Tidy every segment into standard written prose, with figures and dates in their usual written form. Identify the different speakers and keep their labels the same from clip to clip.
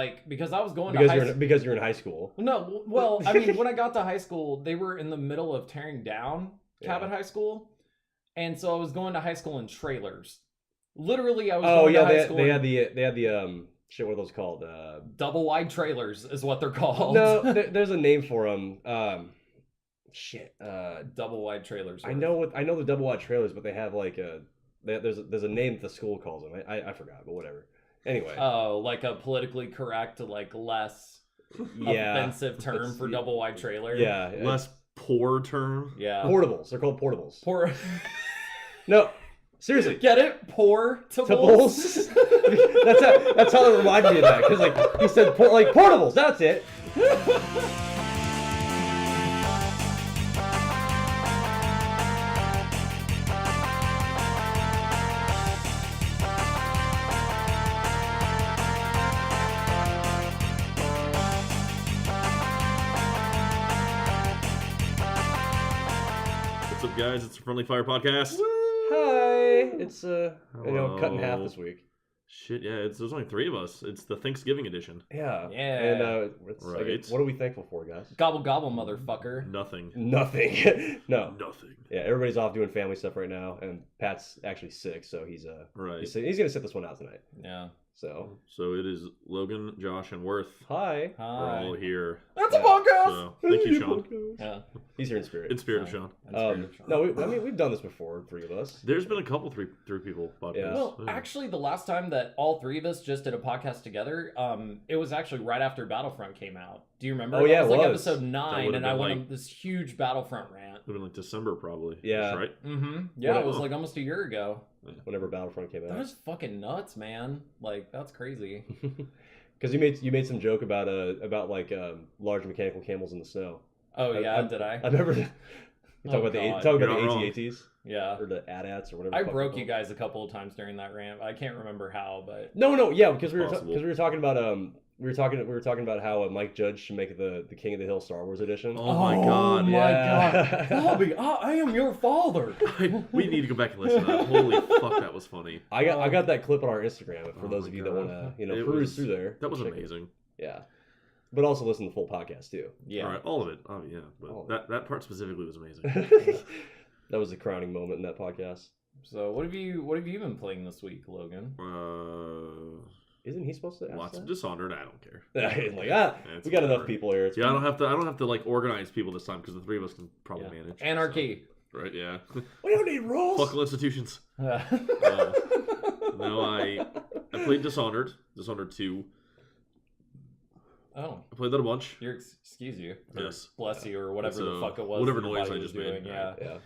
Speaker 1: like, because I was going to high school.
Speaker 2: Because you're in high school.
Speaker 1: No, well, I mean, when I got to high school, they were in the middle of tearing down Cabot High School. And so I was going to high school in trailers. Literally, I was going to high school.
Speaker 2: They had the shit, what are those called?
Speaker 1: Double wide trailers is what they're called.
Speaker 2: No, there's a name for them.
Speaker 1: Double wide trailers.
Speaker 2: I know the double wide trailers, but they have like there's a name that the school calls them. I forgot, but whatever. Anyway.
Speaker 1: Oh, like a politically correct, like less offensive term for double wide trailer.
Speaker 2: Yeah.
Speaker 3: Less poor term.
Speaker 1: Yeah.
Speaker 2: Portables. They're called portables.
Speaker 1: No.
Speaker 2: Seriously.
Speaker 1: Get it? Portables?
Speaker 2: That's how it reminded me of that. Because like he said portables. That's it.
Speaker 3: What's up, guys? It's the Friendly Fire Podcast.
Speaker 2: Hi. It's cut in half this week.
Speaker 3: Shit, yeah. There's only 3 of us. It's the Thanksgiving edition.
Speaker 2: Yeah.
Speaker 1: Yeah.
Speaker 2: And
Speaker 3: right.
Speaker 2: What are we thankful for, guys?
Speaker 1: Gobble gobble, motherfucker.
Speaker 3: Nothing.
Speaker 2: No.
Speaker 3: Nothing.
Speaker 2: Yeah, everybody's off doing family stuff right now, and Pat's actually sick, so he's gonna sit this one out tonight.
Speaker 1: Yeah.
Speaker 2: So
Speaker 3: it is Logan, Josh, and Worth.
Speaker 2: Hi.
Speaker 3: We're all here.
Speaker 1: That's a podcast.
Speaker 3: So, thank you, Sean.
Speaker 1: Yeah.
Speaker 2: He's here in spirit.
Speaker 3: In spirit of Sean.
Speaker 2: No, we've done this before, 3 of us.
Speaker 3: There's been a couple three people podcasts.
Speaker 2: Yeah.
Speaker 1: Well, actually, the last time that all 3 of us just did a podcast together, it was actually right after Battlefront came out. Do you remember?
Speaker 2: Oh, yeah,
Speaker 1: it was like
Speaker 2: was.
Speaker 1: episode 9, and I went
Speaker 3: like,
Speaker 1: on this huge Battlefront rant.
Speaker 3: It would have been like December, probably.
Speaker 2: Yeah.
Speaker 3: That's right?
Speaker 1: Mm-hmm. Yeah, it was like almost a year ago.
Speaker 2: Whenever Battlefront came out.
Speaker 1: That was fucking nuts, man. Like, that's crazy.
Speaker 2: Because you made some joke about large mechanical camels in the snow.
Speaker 1: Oh yeah, did I?
Speaker 2: I remember. Talking about the AT-ATs.
Speaker 1: Yeah.
Speaker 2: Or the AT-ATs or whatever.
Speaker 1: I broke you guys a couple of times during that rant. I can't remember how, but
Speaker 2: no, yeah, because we were talking about we were talking about how Mike Judge should make the King of the Hill Star Wars edition.
Speaker 3: Oh my god!
Speaker 1: God, Bobby, I am your father.
Speaker 3: We need to go back and listen to that. Holy fuck, that was funny.
Speaker 2: I got that clip on our Instagram for those of you that want to peruse through there.
Speaker 3: That was amazing.
Speaker 2: Yeah, but also listen to the full podcast too.
Speaker 1: Yeah,
Speaker 3: all right, all of it. Oh yeah, but that part specifically was amazing.
Speaker 2: That was a crowning moment in that podcast.
Speaker 1: So what have you been playing this week, Logan?
Speaker 2: Isn't he supposed to ask
Speaker 3: Lots
Speaker 2: that?
Speaker 3: of Dishonored. I don't care.
Speaker 2: We got enough people here.
Speaker 3: I don't have to like organize people this time because the 3 of us can probably manage.
Speaker 1: Anarchy.
Speaker 3: So, right? Yeah.
Speaker 2: We don't need rules.
Speaker 3: Fuck institutions. No, I played Dishonored 2.
Speaker 1: Oh.
Speaker 3: I played that a bunch.
Speaker 1: Excuse you.
Speaker 3: Yes.
Speaker 1: Bless you, or whatever the fuck it was.
Speaker 3: Whatever noise I just
Speaker 1: doing.
Speaker 3: made.
Speaker 1: Yeah.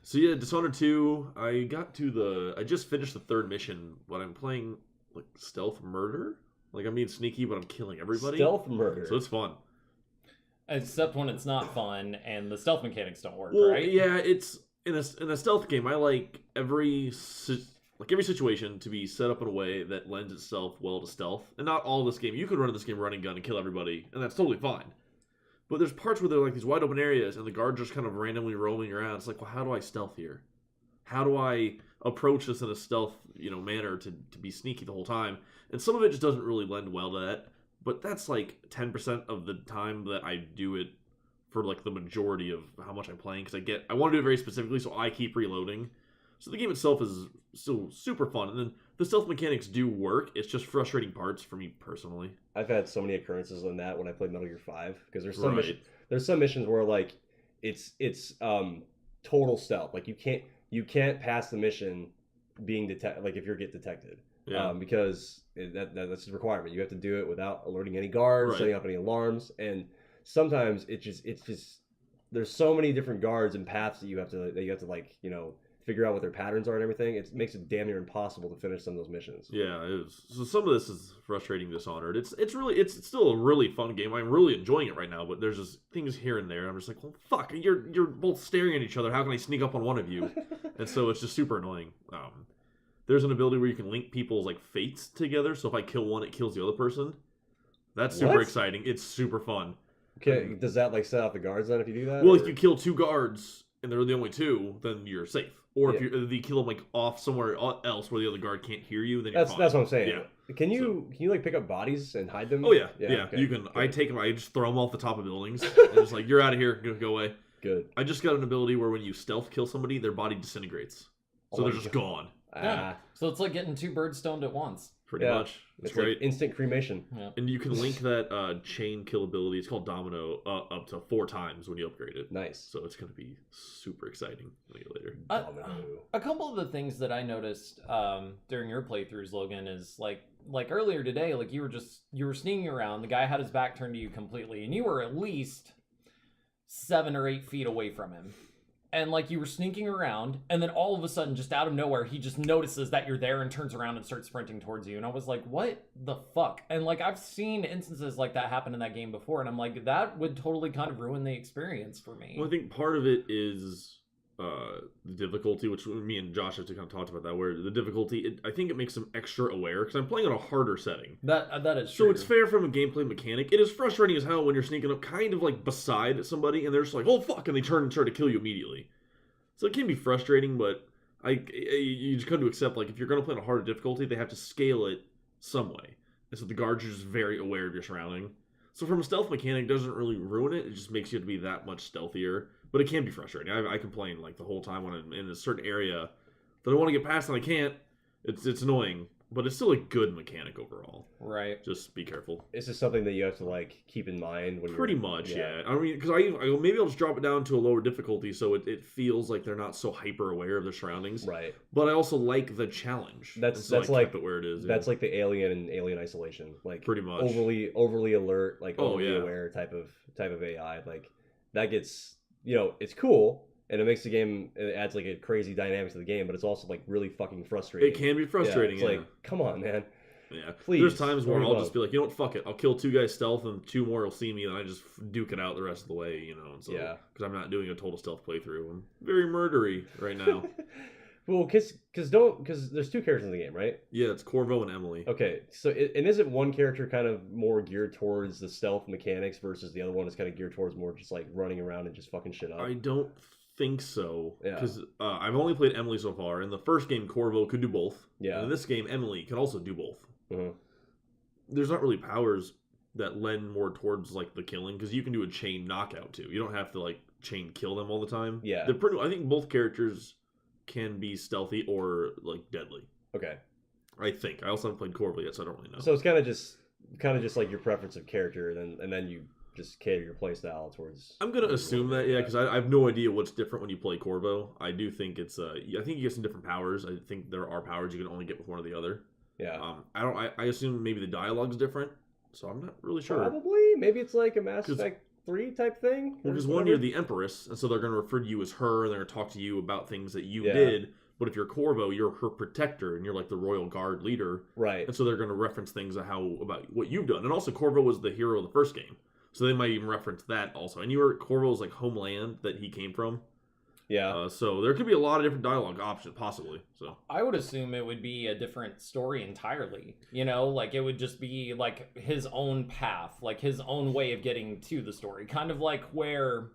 Speaker 3: So yeah, Dishonored 2. I just finished the 3rd mission, but I'm playing like stealth murder. Like I'm being sneaky, but I'm killing everybody.
Speaker 2: Stealth murder.
Speaker 3: So it's fun.
Speaker 1: Except when it's not fun and the stealth mechanics don't work,
Speaker 3: Well,
Speaker 1: right?
Speaker 3: yeah, it's in a stealth game. I like every situation to be set up in a way that lends itself well to stealth. And not all this game. You could run in this game running gun and kill everybody, and that's totally fine. But there's parts where they're like these wide open areas, and the guards just kind of randomly roaming around. It's like, well, how do I stealth here? How do I approach this in a stealth, manner to be sneaky the whole time? And some of it just doesn't really lend well to that. But that's like 10% of the time that I do it for like the majority of how much I'm playing, because I want to do it very specifically, so I keep reloading. So the game itself is still super fun, and then the stealth mechanics do work. It's just frustrating parts for me personally.
Speaker 2: I've had so many occurrences in that when I played Metal Gear 5, because there's some missions where like it's total stealth. Like you can't pass the mission being detected, like if you get detected.
Speaker 3: Yeah.
Speaker 2: Because that's a requirement. You have to do it without alerting any guards, setting up any alarms, and sometimes it's just there's so many different guards and paths that you have to like figure out what their patterns are and everything. It makes it damn near impossible to finish some of those missions. Yeah,
Speaker 3: it is. So some of this is frustrating Dishonored. It's still a really fun game. I'm really enjoying it right now, but there's just things here and there. I'm just like, well, fuck, you're both staring at each other. How can I sneak up on one of you? And so it's just super annoying. There's an ability where you can link people's like fates together. So if I kill one, it kills the other person. That's super exciting. It's super fun.
Speaker 2: Okay, does that like set off the guards then if you do that?
Speaker 3: Well, if you kill 2 guards and they're the only 2, then you're safe. Or if you kill them like off somewhere else where the other guard can't hear you, then
Speaker 2: that's
Speaker 3: fine.
Speaker 2: what I'm saying.
Speaker 3: Yeah.
Speaker 2: Can you like pick up bodies and hide them?
Speaker 3: Oh yeah.
Speaker 2: Okay.
Speaker 3: You can.
Speaker 2: Good.
Speaker 3: I take them. I just throw them off the top of buildings. I'm just like, you're out of here. Go away.
Speaker 2: Good.
Speaker 3: I just got an ability where when you stealth kill somebody, their body disintegrates, so they're just gone.
Speaker 1: Yeah. So it's like getting 2 birds stoned at once.
Speaker 3: Pretty much. It's great.
Speaker 2: Like instant cremation.
Speaker 1: Yeah.
Speaker 3: And you can link that chain kill ability. It's called Domino up to 4 times when you upgrade it.
Speaker 2: Nice.
Speaker 3: So it's going to be super exciting later.
Speaker 1: A couple of the things that I noticed during your playthroughs, Logan, is like earlier today, like you were sneaking around. The guy had his back turned to you completely, and you were at least 7 or 8 feet away from him. And like you were sneaking around, and then all of a sudden, just out of nowhere, he just notices that you're there and turns around and starts sprinting towards you. And I was like, what the fuck? And like I've seen instances like that happen in that game before, and I'm like, that would totally kind of ruin the experience for me.
Speaker 3: Well, I think part of it is the difficulty, which me and Josh have to kind of talked about that, where the difficulty, I think it makes them extra aware, because I'm playing on a harder setting.
Speaker 1: That is true.
Speaker 3: So it's fair from a gameplay mechanic. It is frustrating as hell when you're sneaking up kind of like beside somebody, and they're just like, oh fuck, and they turn and try to kill you immediately. So it can be frustrating, but you just come to accept, like, if you're going to play on a harder difficulty, they have to scale it some way. And so the guards are just very aware of your surrounding. So from a stealth mechanic, it doesn't really ruin it. It just makes you to be that much stealthier. But it can be frustrating. I complain, like, the whole time when I'm in a certain area that I want to get past and I can't. It's annoying. But it's still a good mechanic overall.
Speaker 1: Right.
Speaker 3: Just be careful.
Speaker 2: Is this something that you have to like keep in mind when
Speaker 3: Pretty much, yeah. I mean, because I go, maybe I'll just drop it down to a lower difficulty so it feels like they're not so hyper aware of their surroundings.
Speaker 2: Right.
Speaker 3: But I also like the challenge.
Speaker 2: That's
Speaker 3: like it where it is.
Speaker 2: That's like the Alien and Alien Isolation. Like
Speaker 3: pretty much
Speaker 2: overly alert, like overly aware type of AI. Like that gets it's cool. And it makes the game, it adds like a crazy dynamic to the game, but it's also like really fucking frustrating.
Speaker 3: It can be frustrating.
Speaker 2: It's like, come on, man.
Speaker 3: Yeah.
Speaker 2: Please.
Speaker 3: There's times where I'll just be like, you know what, fuck it. I'll kill 2 guys stealth and 2 more will see me and I just duke it out the rest of the way, And so, because I'm not doing a total stealth playthrough. I'm very murdery right now.
Speaker 2: Well, because there's 2 characters in the game, right?
Speaker 3: Yeah, it's Corvo and Emily.
Speaker 2: Okay, so and isn't one character kind of more geared towards the stealth mechanics versus the other one is kind of geared towards more just like running around and just fucking shit up?
Speaker 3: I don't think so.
Speaker 2: Yeah.
Speaker 3: Because I've only played Emily so far. In the first game, Corvo could do both.
Speaker 2: Yeah.
Speaker 3: And in this game, Emily can also do both.
Speaker 2: Mm-hmm.
Speaker 3: There's not really powers that lend more towards like the killing because you can do a chain knockout too. You don't have to like chain kill them all the time.
Speaker 2: Yeah.
Speaker 3: I think both characters can be stealthy or like deadly.
Speaker 2: Okay.
Speaker 3: I think. I also haven't played Corvo yet, so I don't really know.
Speaker 2: So it's kind of just like your preference of character, and then you just cater your playstyle towards.
Speaker 3: I'm gonna assume that, because I have no idea what's different when you play Corvo. I do think it's I think you get some different powers. I think there are powers you can only get with one or the other.
Speaker 2: Yeah.
Speaker 3: I assume maybe the dialogue's different, so I'm not really sure.
Speaker 2: Probably. Maybe it's like a Mass Effect 3 type thing.
Speaker 3: Because one, you're the Empress, and so they're gonna refer to you as her, and they're gonna talk to you about things that you did. But if you're Corvo, you're her protector, and you're like the royal guard leader.
Speaker 2: Right.
Speaker 3: And so they're gonna reference things about what you've done, and also Corvo was the hero of the first game. So they might even reference that also. And you were Corvo's like homeland that he came from.
Speaker 2: Yeah.
Speaker 3: So there could be a lot of different dialogue options, possibly. So
Speaker 1: I would assume it would be a different story entirely. Like it would just be like his own path, like his own way of getting to the story. Kind of like where,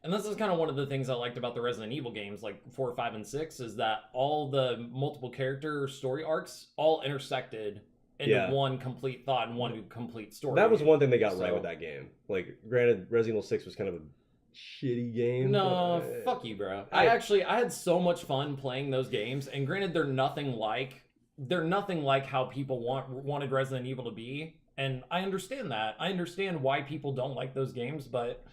Speaker 1: and this is kind of one of the things I liked about the Resident Evil games, like 4, 5, and 6, is that all the multiple character story arcs all intersected into one complete thought and one complete story.
Speaker 2: That was one thing they got right with that game. Like, granted, Resident Evil 6 was kind of a shitty game.
Speaker 1: No, fuck you, bro. I had so much fun playing those games, and granted, they're nothing like how people wanted Resident Evil to be, and I understand that. I understand why people don't like those games, but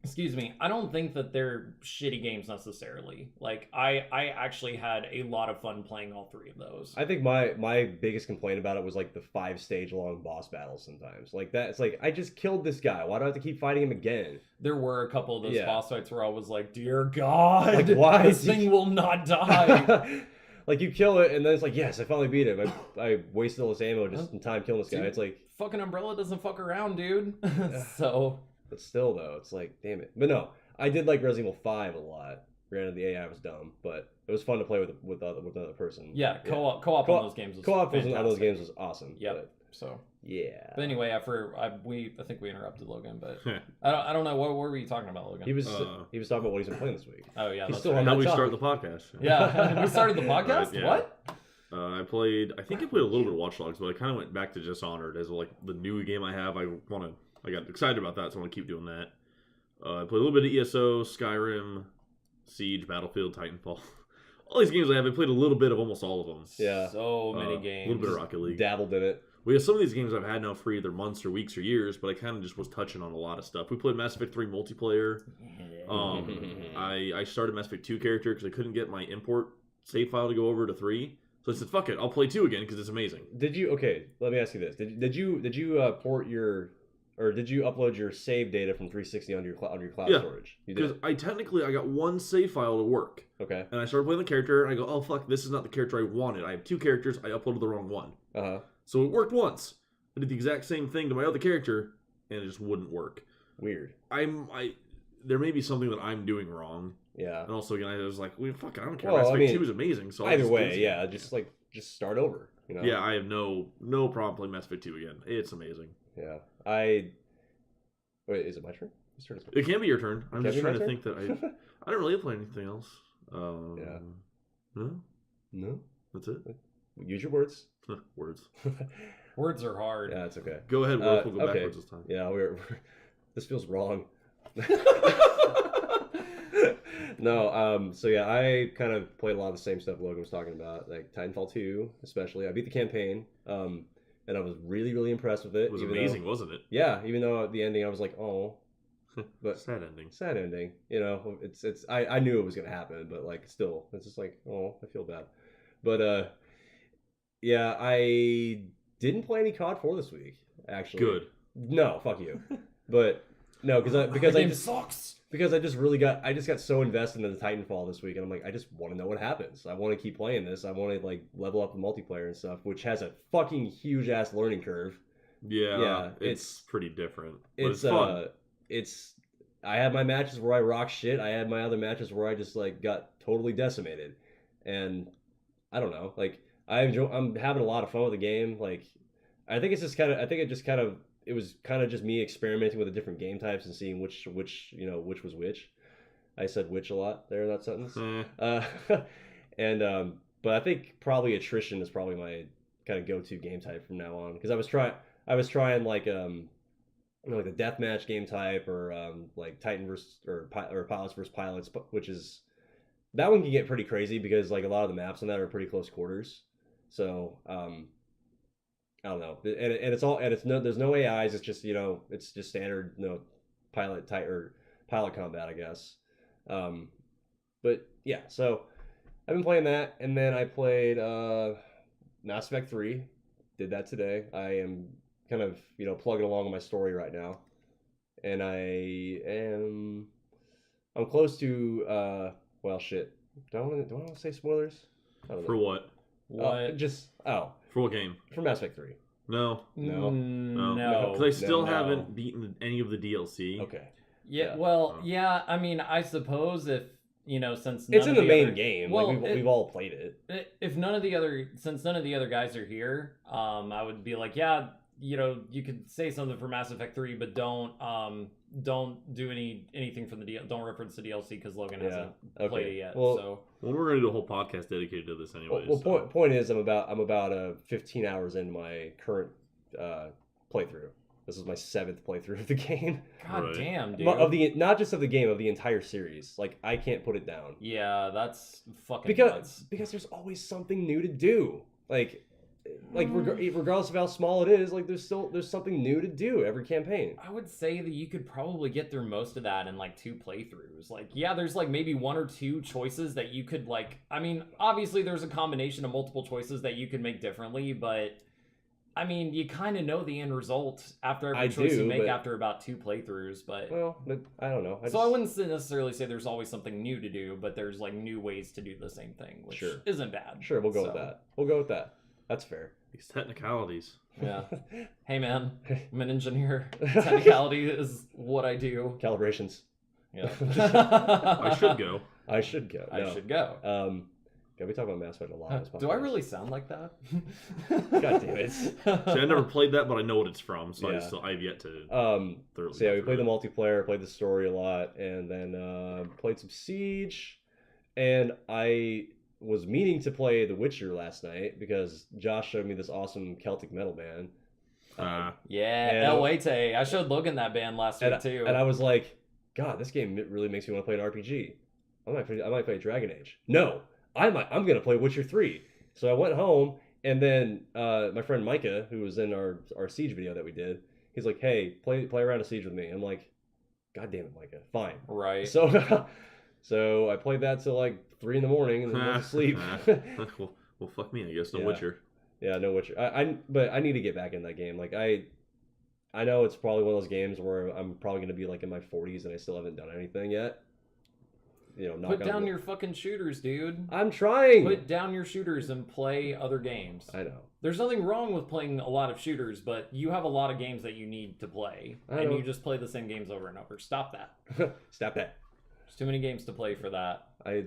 Speaker 1: excuse me, I don't think that they're shitty games necessarily. Like, I actually had a lot of fun playing all 3 of those.
Speaker 2: I think my biggest complaint about it was like the 5-stage long boss battles sometimes. Like that, it's like, I just killed this guy. Why do I have to keep fighting him again?
Speaker 1: There were a couple of those boss fights where I was like, dear God,
Speaker 2: like, why?
Speaker 1: This thing will not die.
Speaker 2: Like, you kill it, and then it's like, yes, I finally beat him. I wasted all this ammo just in time killing this guy. It's like...
Speaker 1: Fucking Umbrella doesn't fuck around, dude. So...
Speaker 2: But still, though, it's like, damn it. But no, I did like Resident Evil 5 a lot. Granted, the AI was dumb, but it was fun to play with another person.
Speaker 1: Yeah, co-op on those games was
Speaker 2: Co-op
Speaker 1: fantastic.
Speaker 2: on those games was awesome.
Speaker 1: Yeah. So
Speaker 2: Yeah.
Speaker 1: but anyway, I think we interrupted Logan, but I don't know what were we talking about, Logan?
Speaker 2: He was talking about what he's been playing this week.
Speaker 1: Oh yeah,
Speaker 2: He's
Speaker 1: that's
Speaker 2: still
Speaker 1: right.
Speaker 2: on
Speaker 3: Now
Speaker 2: that
Speaker 3: we
Speaker 2: topic.
Speaker 3: start the podcast.
Speaker 1: Yeah, we started the podcast.
Speaker 3: Right, yeah.
Speaker 1: What?
Speaker 3: I think I played a little bit of Watch Dogs, but I kind of went back to Dishonored as like the new game I have. I got excited about that, so I want to keep doing that. I played a little bit of ESO, Skyrim, Siege, Battlefield, Titanfall. All these games I have, I played a little bit of almost all of them.
Speaker 2: Yeah.
Speaker 1: So many
Speaker 3: A
Speaker 1: games.
Speaker 3: little bit of Rocket League.
Speaker 2: Dabbled in it.
Speaker 3: We have some of these games I've had now for either months or weeks or years, but I kind of just was touching on a lot of stuff. We played Mass Effect 3 multiplayer. I started Mass Effect 2 character because I couldn't get my import save file to go over to 3. So I said, fuck it, I'll play 2 again because it's amazing.
Speaker 2: Okay, let me ask you this. Did you port your, or did you upload your save data from 360 onto your cloud storage? You
Speaker 3: Because I got one save file to work.
Speaker 2: Okay.
Speaker 3: And I started playing the character, and I go, oh, fuck, this is not the character I wanted. I have 2 characters, I uploaded the wrong one.
Speaker 2: Uh-huh.
Speaker 3: So it worked once. I did the exact same thing to my other character, and it just wouldn't work.
Speaker 2: Weird.
Speaker 3: There may be something that I'm doing wrong.
Speaker 2: Yeah.
Speaker 3: And also, again, I was like, well, fuck it, I don't care.
Speaker 2: Well,
Speaker 3: Mass
Speaker 2: I
Speaker 3: Effect
Speaker 2: mean,
Speaker 3: 2 is amazing. So
Speaker 2: either way, yeah, just start over. You know?
Speaker 3: Yeah, I have no problem playing Mass Effect 2 again. It's amazing.
Speaker 2: Yeah. Wait, is it my turn?
Speaker 3: It can be your turn. I'm just trying to think that I don't really play anything else.
Speaker 2: Yeah. No.
Speaker 3: That's it.
Speaker 2: Use your words.
Speaker 3: Words.
Speaker 1: Words are hard.
Speaker 2: Yeah, it's okay.
Speaker 3: Go ahead, Wolf. We'll go
Speaker 2: okay.
Speaker 3: backwards this time.
Speaker 2: Yeah, this feels wrong. No, so yeah, I kind of played a lot of the same stuff Logan was talking about, like Titanfall 2, especially. I beat the campaign, and I was really, really impressed with it.
Speaker 3: It was amazing, wasn't it?
Speaker 2: Yeah, even though at the ending I was like, oh, but
Speaker 3: sad ending.
Speaker 2: Sad ending. You know, I knew it was gonna happen, but like still, it's just like, oh, I feel bad. But yeah, I didn't play any COD 4 this week. Actually,
Speaker 3: good.
Speaker 2: No, fuck you. But no, because I just
Speaker 1: sucks.
Speaker 2: Because I just got so invested in the Titanfall this week, and I'm like, I just want to know what happens. I want to keep playing this. I want to like level up the multiplayer and stuff, which has a fucking huge ass learning curve.
Speaker 3: Yeah, it's pretty different. But it's fun.
Speaker 2: I had my matches where I rock shit. I had my other matches where I just like got totally decimated, and I don't know. Like I'm having a lot of fun with the game. Like I think it was kind of just me experimenting with the different game types and seeing which was which. I said which a lot there in that sentence. But I think probably attrition is probably my kind of go-to game type from now on, because I was trying like like the deathmatch game type, or like Titan versus or pilots versus pilots, which is, that one can get pretty crazy because like a lot of the maps on that are pretty close quarters. So I don't know, there's no AIs. It's just it's just standard pilot combat, I guess. But yeah, so I've been playing that, and then I played Mass Effect 3. Did that today. I am kind of plugging along with my story right now, and I'm close to well, shit. Do I want to say spoilers? I don't know.
Speaker 3: For what?
Speaker 2: For
Speaker 3: what game?
Speaker 2: For Mass Effect 3.
Speaker 3: No.
Speaker 1: No.
Speaker 3: Because I still haven't beaten any of the DLC.
Speaker 2: Okay.
Speaker 1: Yeah. Well, yeah. I mean, I suppose if since
Speaker 2: it's in the main game,
Speaker 1: well,
Speaker 2: like we've all played it.
Speaker 1: If since none of the other guys are here, I would be like, yeah, you could say something for Mass Effect 3, but don't do anything from the DLC. Don't reference the DLC because Logan hasn't played it yet.
Speaker 2: Well,
Speaker 3: we're gonna do a whole podcast dedicated to this anyway.
Speaker 2: Point is, I'm about 15 hours into my current playthrough. This is my 7th playthrough of the game.
Speaker 1: God damn, dude.
Speaker 2: Not just of the game, of the entire series. Like, I can't put it down.
Speaker 1: Yeah, that's fucking nuts.
Speaker 2: Because there's always something new to do. Like regardless of how small it is, like there's something new to do every campaign.
Speaker 1: I would say that you could probably get through most of that in like 2 playthroughs. Like, yeah, there's like maybe 1 or 2 choices that you could like. I mean, obviously there's a combination of multiple choices that you could make differently, but I mean, you kind of know the end result after every choice you make after about 2 playthroughs. But
Speaker 2: I don't know.
Speaker 1: I wouldn't necessarily say there's always something new to do, but there's like new ways to do the same thing, which isn't bad.
Speaker 2: Sure, we'll go with that. That's fair.
Speaker 3: These technicalities.
Speaker 1: Yeah. Hey, man. I'm an engineer. Technicality is what I do.
Speaker 2: Calibrations.
Speaker 1: Yeah.
Speaker 3: I should go.
Speaker 2: I should go.
Speaker 1: I should go.
Speaker 2: God, we talk about Mass Effect a lot on this podcast.
Speaker 1: Do I really sound like that?
Speaker 2: God damn it.
Speaker 3: See, I never played that, but I know what it's from, so
Speaker 2: Yeah.
Speaker 3: I've yet to thoroughly.
Speaker 2: So yeah,
Speaker 3: go
Speaker 2: we played the
Speaker 3: through it.
Speaker 2: multiplayer, played the story a lot, and then played some Siege. And I was meaning to play The Witcher last night because Josh showed me this awesome Celtic metal band.
Speaker 1: Yeah,
Speaker 2: And-
Speaker 1: El Waite. I showed Logan that band last week too.
Speaker 2: And I was like, God, this game really makes me want to play an RPG. I might play Dragon Age. No, I'm gonna play Witcher 3. So I went home, and then my friend Micah, who was in our Siege video that we did, he's like, hey, play around a Siege with me. I'm like, God damn it, Micah, fine.
Speaker 1: Right.
Speaker 2: So so I played that till like 3 in the morning and then went to sleep.
Speaker 3: well, fuck me, I guess. No
Speaker 2: Yeah.
Speaker 3: Witcher.
Speaker 2: Yeah, no Witcher. But I need to get back in that game. Like I know it's probably one of those games where I'm probably gonna be like in my 40s and I still haven't done anything yet. You know,
Speaker 1: Put down your fucking shooters, dude.
Speaker 2: I'm trying.
Speaker 1: Put down your shooters and play other games.
Speaker 2: I know.
Speaker 1: There's nothing wrong with playing a lot of shooters, but you have a lot of games that you need to play,
Speaker 2: I
Speaker 1: and
Speaker 2: know.
Speaker 1: you just play the same games over and over. Stop that.
Speaker 2: Stop that.
Speaker 1: There's too many games to play for that.
Speaker 2: I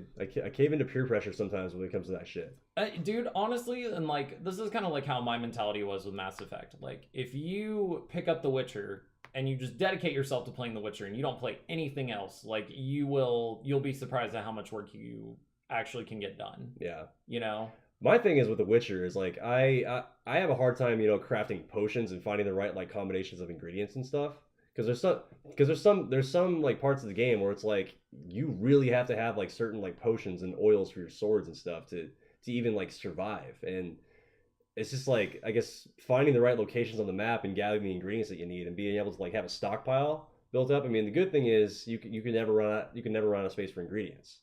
Speaker 2: cave into peer pressure sometimes when it comes to that shit.
Speaker 1: Dude, honestly, and like, this is kind of like how my mentality was with Mass Effect. Like, if you pick up The Witcher and you just dedicate yourself to playing The Witcher and you don't play anything else, like, you'll be surprised at how much work you actually can get done.
Speaker 2: Yeah.
Speaker 1: You know?
Speaker 2: My thing is with The Witcher is like I have a hard time, you know, crafting potions and finding the right like combinations of ingredients and stuff. Because there's some like parts of the game where it's like you really have to have like certain like potions and oils for your swords and stuff to even like survive. And it's just like, I guess, finding the right locations on the map and gathering the ingredients that you need and being able to like have a stockpile built up. I mean, the good thing is you can never run out of space for ingredients,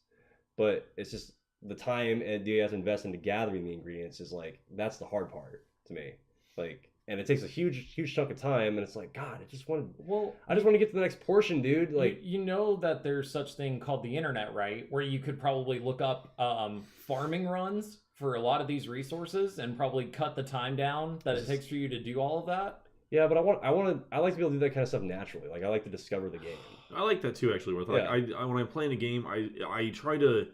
Speaker 2: but it's just the time and you have to invest into gathering the ingredients is like that's the hard part to me. Like, and it takes a huge chunk of time, and it's like, God, I just want to get to the next portion, dude. Like,
Speaker 1: you know that there's such thing called the internet, right? Where you could probably look up farming runs for a lot of these resources and probably cut the time down that it takes for you to do all of that.
Speaker 2: Yeah, but I like to be able to do that kind of stuff naturally. Like, I like to discover the game.
Speaker 3: I like that too, actually. With like,
Speaker 2: Yeah.
Speaker 3: I when I'm playing a game, I try to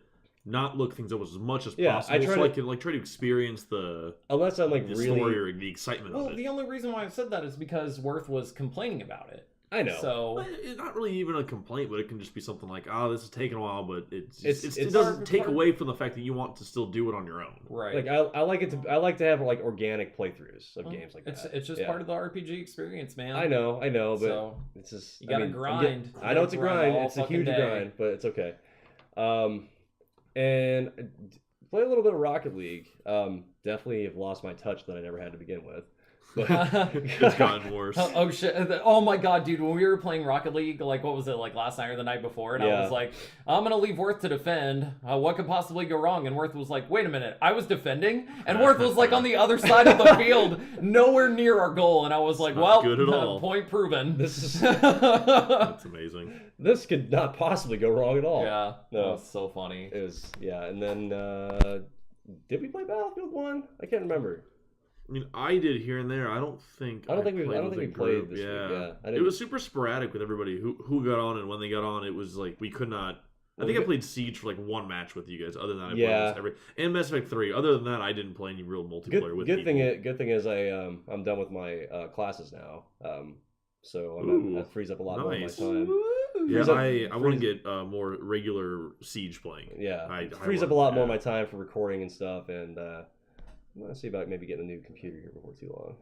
Speaker 3: not look things up as much as
Speaker 2: Yeah,
Speaker 3: possible,
Speaker 2: I try
Speaker 3: so I
Speaker 2: to-
Speaker 3: can like try to experience the
Speaker 2: Unless I'm like really,
Speaker 3: story or the excitement
Speaker 1: Well,
Speaker 3: of it.
Speaker 1: the only reason why I said that is because Worth was complaining about it.
Speaker 2: I know.
Speaker 1: So
Speaker 3: It's not really even a complaint, but it can just be something like, "Oh, this is taking a while," but it
Speaker 2: It's-
Speaker 3: doesn't take away from the fact that you want to still do it on your own.
Speaker 1: right.
Speaker 2: like I like to have like organic playthroughs of
Speaker 1: Well,
Speaker 2: games like
Speaker 1: it's
Speaker 2: that.
Speaker 1: it's just
Speaker 2: Yeah.
Speaker 1: part of the RPG experience, man.
Speaker 2: I know, but
Speaker 1: So
Speaker 2: it's just
Speaker 1: you gotta grind.
Speaker 2: I know it's a
Speaker 1: You gotta grind
Speaker 2: grind.
Speaker 1: all
Speaker 2: It's a
Speaker 1: fucking
Speaker 2: huge
Speaker 1: day.
Speaker 2: grind, but it's okay. And play a little bit of Rocket League. Definitely have lost my touch that I never had to begin with. But
Speaker 3: It's gotten worse.
Speaker 1: Oh shit! Oh my god, dude! When we were playing Rocket League, like what was it, like last night or the night before, and I
Speaker 2: Yeah.
Speaker 1: was like, "I'm gonna leave Worth to defend. What could possibly go wrong?" And Worth was like, "Wait a minute, I was defending," and Worth was like on the other side of the field, nowhere near our goal, and I was like,
Speaker 3: not
Speaker 1: "Well,
Speaker 3: good at all.
Speaker 1: point proven."
Speaker 2: this is
Speaker 3: That's amazing.
Speaker 2: this could not possibly go wrong at all.
Speaker 1: Yeah,
Speaker 2: No.
Speaker 1: that was so funny.
Speaker 2: It was and then did we play Battlefield 1? I can't remember.
Speaker 3: I mean, I did here and there. I don't think
Speaker 2: we
Speaker 3: played
Speaker 2: played
Speaker 3: with a
Speaker 2: this
Speaker 3: group.
Speaker 2: week.
Speaker 3: Yeah,
Speaker 2: Yeah, I
Speaker 3: it
Speaker 2: didn't-
Speaker 3: was super sporadic with everybody who got on and when they got on. It was like we could not. I think I played Siege for like one match with you guys. Other than that, I played
Speaker 2: Yeah.
Speaker 3: almost every and Mass Effect 3. Other than that, I didn't play any real multiplayer with
Speaker 2: Good
Speaker 3: people.
Speaker 2: thing is I'm done with my classes now. So
Speaker 3: Ooh,
Speaker 2: that frees up a lot more of my
Speaker 3: nice.
Speaker 2: time.
Speaker 3: Yeah,
Speaker 2: Frees up-
Speaker 3: I want to
Speaker 2: frees-
Speaker 3: get more regular Siege playing.
Speaker 2: Yeah,
Speaker 3: I
Speaker 2: it frees up a
Speaker 3: wanna-
Speaker 2: lot more of
Speaker 3: yeah.
Speaker 2: my time for recording and stuff, and I'm gonna see about maybe getting a new computer here before too long.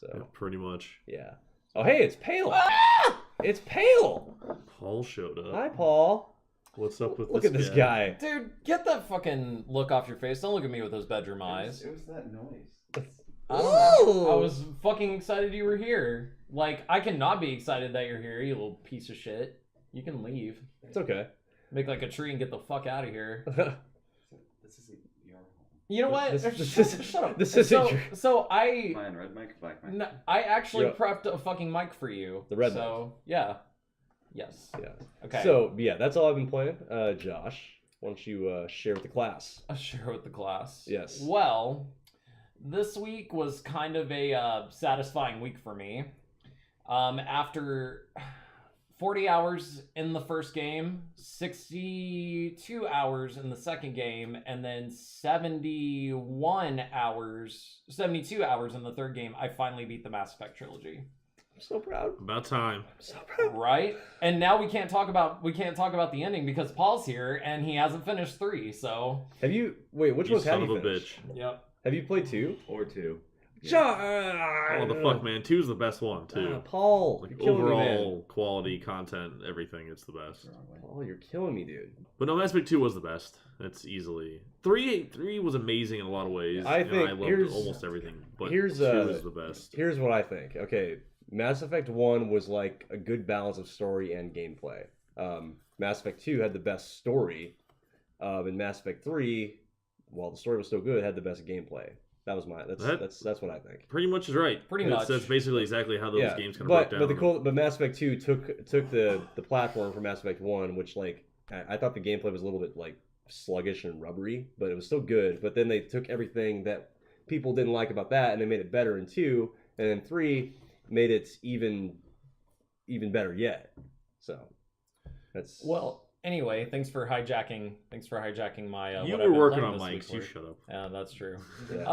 Speaker 3: Yeah,
Speaker 2: So
Speaker 3: pretty much.
Speaker 2: yeah. Oh hey, it's Pale. It's Pale.
Speaker 3: Paul showed up.
Speaker 2: Hi, Paul.
Speaker 3: What's up with
Speaker 2: Look at this guy.
Speaker 1: Dude, get that fucking look off your face. Don't look at me with those bedroom eyes.
Speaker 4: It was that noise.
Speaker 1: I don't know.
Speaker 2: Ooh.
Speaker 1: I was fucking excited you were here. Like, I cannot be excited that you're here, you little piece of shit. You can leave.
Speaker 2: It's okay.
Speaker 1: Make like a tree and get the fuck out of here.
Speaker 4: This isn't your home.
Speaker 1: You know what?
Speaker 2: This-
Speaker 1: Shut up.
Speaker 2: this isn't
Speaker 1: so,
Speaker 2: your-
Speaker 1: so I
Speaker 4: Mine, red mic, black mic.
Speaker 1: no, I actually
Speaker 2: Yeah.
Speaker 1: prepped a fucking mic for you.
Speaker 2: The red
Speaker 1: so, yeah. Yes.
Speaker 2: Yeah.
Speaker 1: Okay.
Speaker 2: So yeah, that's all I've been playing. Josh, why don't you share with the class?
Speaker 1: I'll share with the class.
Speaker 2: Yes.
Speaker 1: Well, this week was kind of a satisfying week for me. After 40 hours in the first game, 62 hours in the second game, and then 72 hours in the third game. I finally beat the Mass Effect trilogy.
Speaker 2: I'm so proud.
Speaker 3: About time.
Speaker 2: I'm so proud.
Speaker 1: Right? And now we can't talk about the ending because Paul's here and he hasn't finished 3. So
Speaker 2: Have you? Wait, which
Speaker 3: You
Speaker 2: ones have
Speaker 3: son
Speaker 2: you
Speaker 3: of a
Speaker 2: finished?
Speaker 3: bitch.
Speaker 1: yep.
Speaker 2: Have you played 2?
Speaker 4: Or 2.
Speaker 3: Oh, the fuck, man. 2's the best one, too.
Speaker 2: Paul,
Speaker 3: Like,
Speaker 2: you're killing me, man.
Speaker 3: overall quality, content, everything, it's the best.
Speaker 2: Paul, you're killing me, dude.
Speaker 3: But no, Mass Effect 2 was the best. It's easily... 3 was amazing in a lot of ways.
Speaker 2: I
Speaker 3: and
Speaker 2: think
Speaker 3: I loved
Speaker 2: here's-
Speaker 3: almost everything. But
Speaker 2: here's,
Speaker 3: 2 is the best.
Speaker 2: Here's what I think. Okay, Mass Effect 1 was like a good balance of story and gameplay. Mass Effect 2 had the best story, and Mass Effect 3, while the story was still good, had the best gameplay. That was that's what I think.
Speaker 3: Pretty much is right.
Speaker 1: Pretty much.
Speaker 3: That's basically exactly how those games kind of
Speaker 2: but
Speaker 3: broke down.
Speaker 2: but Mass Effect 2 took the platform from Mass Effect 1, which like I thought the gameplay was a little bit like sluggish and rubbery, but it was still good. But then they took everything that people didn't like about that and they made it better in 2, and then 3 made it even better yet. So that's
Speaker 1: Well, anyway, thanks for hijacking my
Speaker 3: you
Speaker 1: what
Speaker 3: were
Speaker 1: I've been
Speaker 3: working
Speaker 1: playing
Speaker 3: on
Speaker 1: this week
Speaker 3: mics. You
Speaker 1: for.
Speaker 3: shut up.
Speaker 1: Yeah, that's true.
Speaker 2: yeah.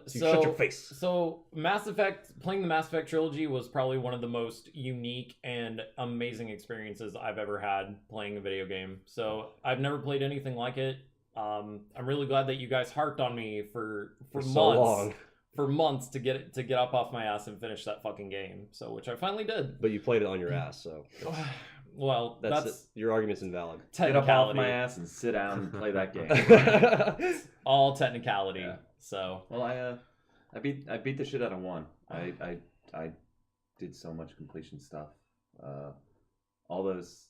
Speaker 1: So
Speaker 2: Shut your face.
Speaker 1: So playing the Mass Effect trilogy was probably one of the most unique and amazing experiences I've ever had playing a video game. So I've never played anything like it. I'm really glad that you guys harped on me for months.
Speaker 2: so long.
Speaker 1: For months to get up off my ass and finish that fucking game. So which I finally did.
Speaker 2: But you played it on your ass, so
Speaker 1: Well, that's
Speaker 2: your argument's invalid.
Speaker 4: Get up off
Speaker 1: technicality.
Speaker 4: my ass and sit down and play that game.
Speaker 1: All technicality.
Speaker 4: Yeah.
Speaker 1: So
Speaker 4: Well, I beat the shit out of 1. I did so much completion stuff. All those,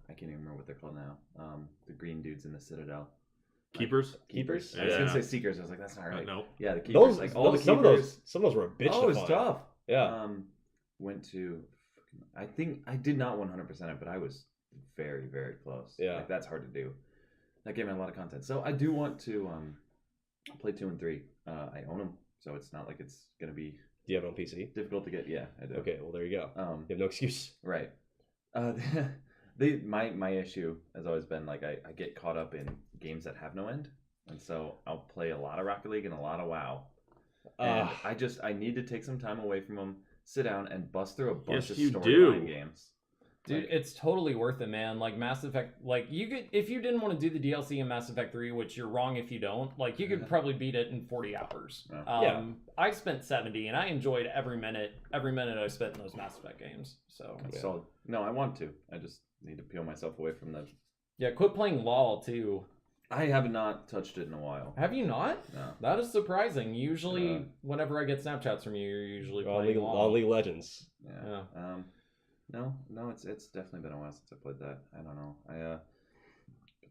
Speaker 4: I can't even remember what they're called now. The green dudes in the Citadel.
Speaker 3: Keepers?
Speaker 2: Keepers?
Speaker 4: I was gonna
Speaker 3: Yeah.
Speaker 4: say Seekers. I was like, that's not right.
Speaker 3: No.
Speaker 4: Yeah, the Keepers.
Speaker 2: Those,
Speaker 4: like all the
Speaker 2: some of
Speaker 4: Keepers.
Speaker 2: those were a bitch.
Speaker 4: Oh,
Speaker 2: to
Speaker 4: it was
Speaker 2: find.
Speaker 4: tough.
Speaker 2: Yeah.
Speaker 4: Went to, I think I did not 100% it, but I was very, very close.
Speaker 2: Yeah.
Speaker 4: Like that's hard to do. That gave me a lot of content. So I do want to play 2 and 3. I own them, so it's not like it's gonna be
Speaker 2: Do you have it on PC?
Speaker 4: difficult to get. Yeah, I do.
Speaker 2: Okay, well there you go. You have no excuse.
Speaker 4: Right. My issue has always been like I get caught up in games that have no end, and so I'll play a lot of Rocket League and a lot of WoW. And I need to take some time away from them, sit down and bust through a bunch
Speaker 3: Yes,
Speaker 4: of
Speaker 3: you
Speaker 4: storyline
Speaker 3: do.
Speaker 4: games.
Speaker 1: dude, it's totally worth it, man. Like Mass Effect, like you could, if you didn't want to do the DLC in Mass Effect 3, which you're wrong if you don't, like you could probably beat it in 40 hours.
Speaker 2: Yeah.
Speaker 1: I spent 70 and I enjoyed every minute I spent in those Mass Effect games. So
Speaker 2: Yeah.
Speaker 4: So no, I want to. I just need to peel myself away from the.
Speaker 1: yeah, quit playing LOL too.
Speaker 4: I have not touched it in a while.
Speaker 1: Have you not?
Speaker 4: No.
Speaker 1: That is surprising. Usually, whenever I get Snapchats from you, you're usually
Speaker 2: On
Speaker 1: playing
Speaker 2: League,
Speaker 1: LOL.
Speaker 2: on League of Legends.
Speaker 4: Yeah. No, it's definitely been a while since I played that. I don't know. I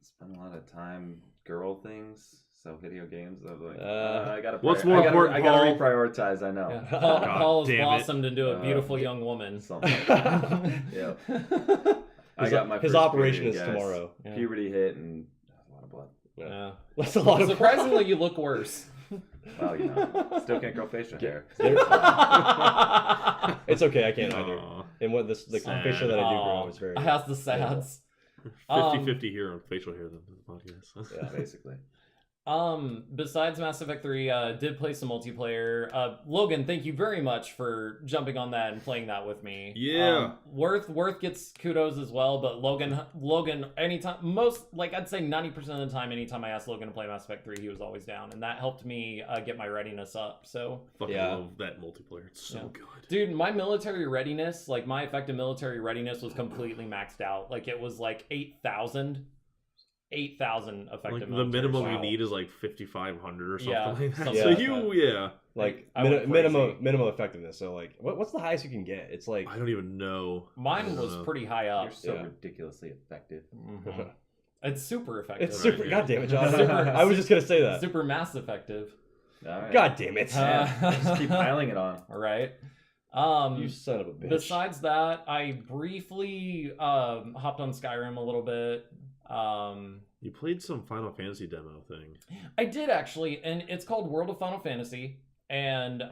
Speaker 4: spend a lot of time girl things, so video games. I was like, I gotta.
Speaker 3: What's more important,
Speaker 4: I gotta
Speaker 3: Paul?
Speaker 4: reprioritize. I know.
Speaker 1: Yeah. Paul has
Speaker 3: damn it.
Speaker 1: blossomed into a beautiful young woman.
Speaker 4: Something. Yeah. I got my
Speaker 2: his
Speaker 4: first
Speaker 2: operation
Speaker 4: period,
Speaker 2: is
Speaker 4: guys.
Speaker 2: tomorrow.
Speaker 1: Yeah.
Speaker 4: Puberty hit and that's a lot of blood.
Speaker 1: Yeah.
Speaker 2: That's a lot of
Speaker 1: Surprisingly, you look worse.
Speaker 4: Well, you know, still can't grow facial hair.
Speaker 2: It's okay, I can't either.
Speaker 3: Aw.
Speaker 2: And what this the
Speaker 3: Sad.
Speaker 2: facial that I do grow is very.
Speaker 1: Has the sads.
Speaker 3: 50-50 here on facial hair than the podcast.
Speaker 2: Yeah.
Speaker 4: Basically.
Speaker 1: Besides Mass Effect 3, did play some multiplayer. Logan, thank you very much for jumping on that and playing that with me.
Speaker 3: Yeah.
Speaker 1: Worth gets kudos as well, but Logan, anytime, I'd say 90% of the time, anytime I asked Logan to play Mass Effect 3, he was always down, and that helped me get my readiness up. So,
Speaker 3: Fucking
Speaker 2: Yeah.
Speaker 3: love that multiplayer. It's so good.
Speaker 1: dude, my military readiness, like my effective military readiness, was completely maxed out. Like it was like 8,000 effective.
Speaker 3: Like the
Speaker 1: military.
Speaker 3: minimum
Speaker 1: Wow.
Speaker 3: you need is like 5,500 or something
Speaker 1: Yeah,
Speaker 3: like that.
Speaker 1: something
Speaker 3: So
Speaker 2: like
Speaker 3: you,
Speaker 2: Like
Speaker 1: I went crazy.
Speaker 2: minimum effectiveness. So like, what's the highest you can get? It's like
Speaker 3: I don't even know. I
Speaker 1: Mine
Speaker 3: don't
Speaker 1: was
Speaker 3: know.
Speaker 1: pretty high up.
Speaker 4: You're so
Speaker 2: Yeah.
Speaker 4: ridiculously effective.
Speaker 1: Mhm. It's super effective.
Speaker 2: it's super.
Speaker 3: dude.
Speaker 2: God damn it, John.
Speaker 1: Super-
Speaker 2: I was just gonna say that.
Speaker 1: Super mass effective.
Speaker 4: All right.
Speaker 2: God damn it.
Speaker 4: Just keep piling it on.
Speaker 1: All right.
Speaker 2: You son of a bitch.
Speaker 1: Besides that, I briefly hopped on Skyrim a little bit.
Speaker 3: You played some Final Fantasy demo thing.
Speaker 1: I did actually, and it's called World of Final Fantasy. And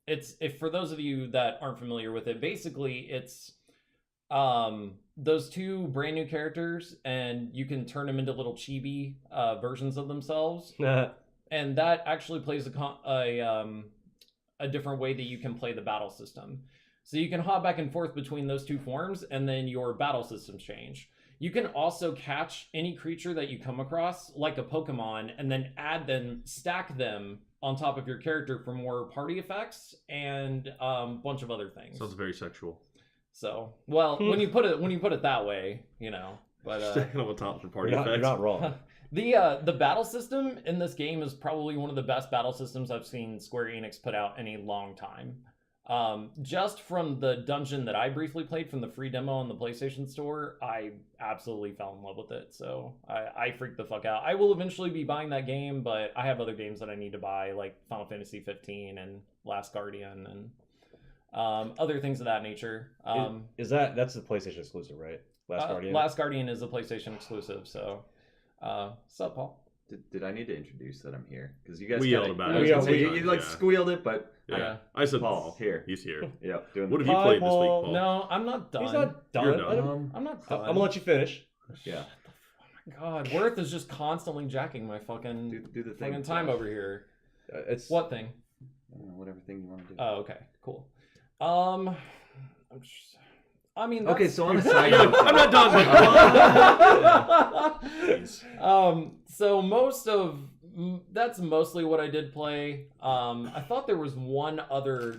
Speaker 1: it's if for those of you that aren't familiar with it, basically it's those 2 brand new characters, and you can turn them into little chibi versions of themselves, and that actually plays a different way that you can play the battle system. So you can hop back and forth between those 2 forms, and then your battle systems change. You can also catch any creature that you come across, like a Pokemon, and then stack them on top of your character for more party effects and a bunch of other things.
Speaker 3: Sounds very sexual.
Speaker 1: So, well, when you put it that way, you know. But
Speaker 3: stacking on top for party effects.
Speaker 2: You're not wrong.
Speaker 1: The battle system in this game is probably one of the best battle systems I've seen Square Enix put out in a long time. Just from the dungeon that I briefly played from the free demo on the PlayStation Store, I absolutely fell in love with it. So I freaked the fuck out. I will eventually be buying that game, but I have other games that I need to buy, like Final Fantasy 15 and Last Guardian and other things of that nature.
Speaker 2: That's the PlayStation exclusive, right?
Speaker 1: Last Guardian is a PlayStation exclusive. So, sup, Paul?
Speaker 4: Did I need to introduce that I'm here? Because you guys
Speaker 3: yelled about it.
Speaker 4: You like squealed it, but
Speaker 3: yeah. I said
Speaker 4: Paul here.
Speaker 3: He's here.
Speaker 4: Yep.
Speaker 3: What have you played this week, Paul?
Speaker 1: No, I'm not done.
Speaker 2: He's not done.
Speaker 3: You're done.
Speaker 1: I'm not done.
Speaker 2: I'm gonna let you finish.
Speaker 4: Yeah.
Speaker 1: Oh my God, Worth is just constantly jacking my fucking
Speaker 4: Do the thing.
Speaker 1: fucking time over here.
Speaker 2: It's
Speaker 1: What thing?
Speaker 4: Whatever thing you want to do.
Speaker 1: Oh, okay, cool. I'm just, I mean, that's...
Speaker 4: Okay, so on the side note,
Speaker 3: I'm not done.
Speaker 1: So that's mostly what I did play. I thought there was one other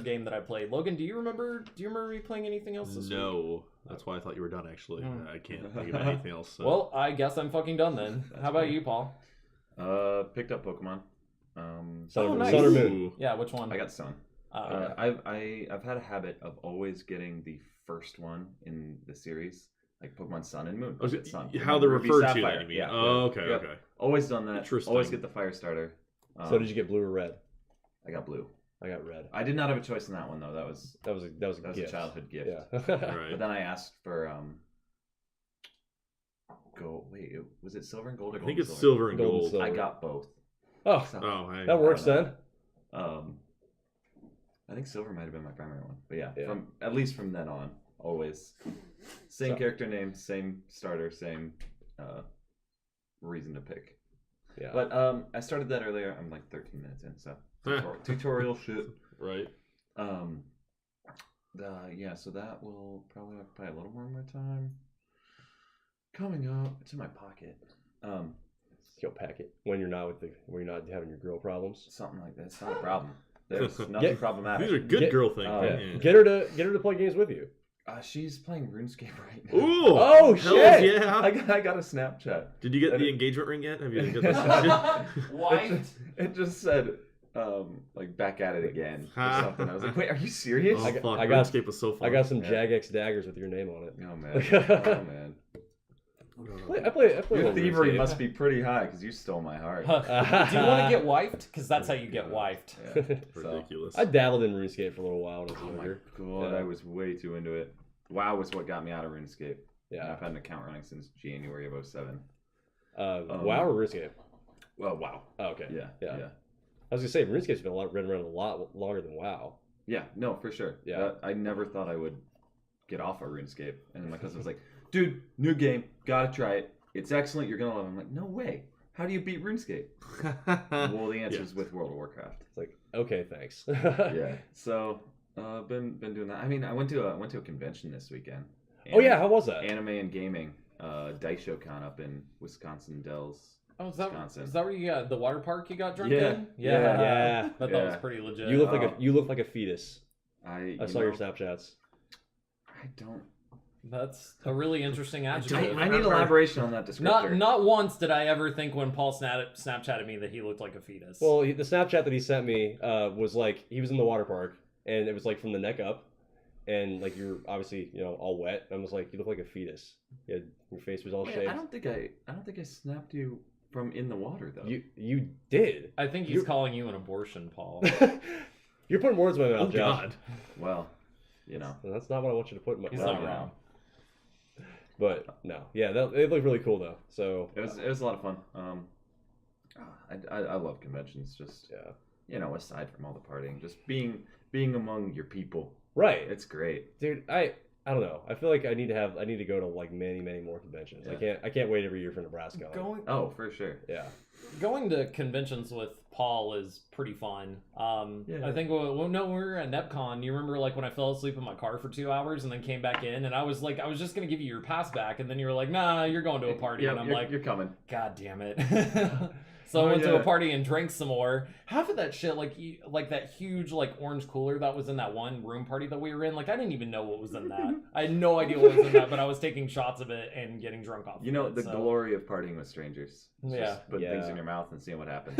Speaker 1: game that I played. Logan, do you remember me playing anything else this week?
Speaker 3: No, that's why I thought you were done. Actually, I can't think of anything else. So.
Speaker 1: Well, I guess I'm fucking done then. How about you, Paul?
Speaker 4: picked up Pokemon.
Speaker 1: Nice.
Speaker 2: Sun or Moon.
Speaker 1: Yeah, which one?
Speaker 4: I got Sun.
Speaker 1: Okay.
Speaker 4: I've had a habit of always getting the first one in the series, like Pokemon Sun and Moon. Sun.
Speaker 3: How they're
Speaker 4: Ruby,
Speaker 3: referred to,
Speaker 4: Sapphire.
Speaker 3: you mean?
Speaker 4: Yeah.
Speaker 3: Oh, okay,
Speaker 4: Yep.
Speaker 3: okay.
Speaker 4: Always done that.
Speaker 3: Interesting.
Speaker 4: Always get the fire starter.
Speaker 2: So did you get blue or red?
Speaker 4: I got blue.
Speaker 2: I got red.
Speaker 4: I did not have a choice in that one though. That was
Speaker 2: a gift.
Speaker 4: a childhood gift.
Speaker 2: Yeah.
Speaker 3: Right.
Speaker 4: But then I asked for was it silver and gold or
Speaker 3: I
Speaker 4: gold?
Speaker 3: think
Speaker 4: and
Speaker 3: it's
Speaker 4: silver?
Speaker 3: silver and
Speaker 2: Gold and
Speaker 3: gold.
Speaker 2: silver.
Speaker 4: I got both.
Speaker 2: Oh,
Speaker 4: So,
Speaker 2: that works
Speaker 4: I don't
Speaker 2: then.
Speaker 4: know. I think silver might have been my primary one, but yeah,
Speaker 2: Yeah.
Speaker 4: at least from then on, always same
Speaker 2: So-
Speaker 4: character name, same starter, same reason to pick.
Speaker 2: Yeah.
Speaker 4: But I started that earlier. I'm like 13 minutes in, so tutorial shit.
Speaker 3: Right.
Speaker 4: Yeah, so that will probably occupy a little more of my time. Coming up, it's in my pocket.
Speaker 2: You'll pack it when you're not having your girl problems.
Speaker 4: Something like that. It's not a problem. There's nothing problematic.
Speaker 3: These are good girl things.
Speaker 4: Oh,
Speaker 3: right?
Speaker 2: Yeah.
Speaker 3: Yeah.
Speaker 2: Get her to play games with you.
Speaker 4: She's playing RuneScape right now.
Speaker 3: Ooh!
Speaker 2: Oh,
Speaker 3: Hells
Speaker 2: shit!
Speaker 3: Yeah!
Speaker 4: I got a Snapchat.
Speaker 3: Did you get the engagement ring yet? Have you got this?
Speaker 1: Why?
Speaker 4: It just said, like back at it again or something. I was like, wait, are you serious?
Speaker 3: Oh,
Speaker 2: I got-
Speaker 3: fuck.
Speaker 2: I got-
Speaker 3: RuneScape was so fun.
Speaker 2: I got some
Speaker 4: Yeah.
Speaker 2: Jagex daggers with your name on it.
Speaker 4: Oh man, oh man.
Speaker 2: I play a
Speaker 4: Your
Speaker 2: little
Speaker 4: thievery
Speaker 2: RuneScape.
Speaker 4: must be pretty high because you stole my heart.
Speaker 1: Do you want to get wifed? Because that's how you get wifed.
Speaker 4: Yeah.
Speaker 3: Ridiculous.
Speaker 2: I dabbled in RuneScape for a little while when I was
Speaker 4: Oh my
Speaker 2: younger.
Speaker 4: god,
Speaker 2: Yeah.
Speaker 4: I was way too into it. WoW was what got me out of RuneScape. And
Speaker 2: Yeah.
Speaker 4: I've had an account running since January of 07.
Speaker 2: WoW or RuneScape?
Speaker 4: Well, WoW.
Speaker 2: Oh, okay.
Speaker 4: Yeah.
Speaker 2: Yeah. I was gonna say RuneScape's been running around a lot longer than WoW.
Speaker 4: Yeah, no, for sure.
Speaker 2: Yeah.
Speaker 4: I never thought I would get off of RuneScape. And then my cousin was like, dude, new game, gotta try it. It's excellent, you're gonna love it. I'm like, no way. How do you beat RuneScape? Well, the answer is with World of Warcraft.
Speaker 2: It's like, okay, thanks.
Speaker 4: Yeah. So, been doing that. I mean, I went to a convention this weekend.
Speaker 2: Oh yeah, how was that?
Speaker 4: Anime and gaming, Dice Show Con up in Wisconsin Dells.
Speaker 1: Oh,
Speaker 4: Wisconsin.
Speaker 1: is that where you got the water park you got drunk
Speaker 4: Yeah.
Speaker 1: in?
Speaker 2: Yeah.
Speaker 1: I thought that was pretty legit.
Speaker 2: You look like a fetus.
Speaker 4: I
Speaker 2: saw your Snapchats.
Speaker 4: I don't.
Speaker 1: That's a really interesting adjective.
Speaker 4: I need elaboration on that descriptor.
Speaker 1: Not once did I ever think when Paul Snapchatted me that he looked like a fetus.
Speaker 2: Well, the Snapchat that he sent me was like he was in the water park, and it was like from the neck up, and like you're obviously all wet. I was like, you look like a fetus. Your face was all
Speaker 4: Wait,
Speaker 2: shaved.
Speaker 4: I don't think I snapped you from in the water though.
Speaker 2: You did.
Speaker 1: I think he's calling you an abortion, Paul.
Speaker 2: You're putting words in my mouth,
Speaker 3: Oh
Speaker 2: Josh.
Speaker 3: God.
Speaker 4: Well,
Speaker 2: And that's not what I want you to put in my
Speaker 1: He's
Speaker 2: mouth.
Speaker 1: not wrong.
Speaker 2: But no, yeah, it looked really cool though. So
Speaker 4: it was a lot of fun. I love conventions. Just aside from all the partying, just being among your people.
Speaker 2: right,
Speaker 4: It's great.
Speaker 2: dude. I I don't know. I feel like I need to go to like many more conventions.
Speaker 4: Yeah.
Speaker 2: I can't wait every year for Nebraska.
Speaker 4: Oh, for sure.
Speaker 2: Yeah.
Speaker 1: Going to conventions with Paul is pretty fun. I think when we were at NepCon, you remember like when I fell asleep in my car for 2 hours and then came back in, and I was just gonna give you your pass back, and then you were like, nah, you're going to a party, and I'm like,
Speaker 4: you're coming.
Speaker 1: God damn it. So I went to a party and drank some more. Half of that shit, like that huge like orange cooler that was in that one room party that we were in, like I didn't even know what was in that. I had no idea what was in that, but I was taking shots of it and getting drunk off.
Speaker 4: You know
Speaker 1: of it,
Speaker 4: the
Speaker 1: so.
Speaker 4: glory of partying with strangers. It's
Speaker 1: Yeah.
Speaker 4: just putting things in your mouth and seeing what happens.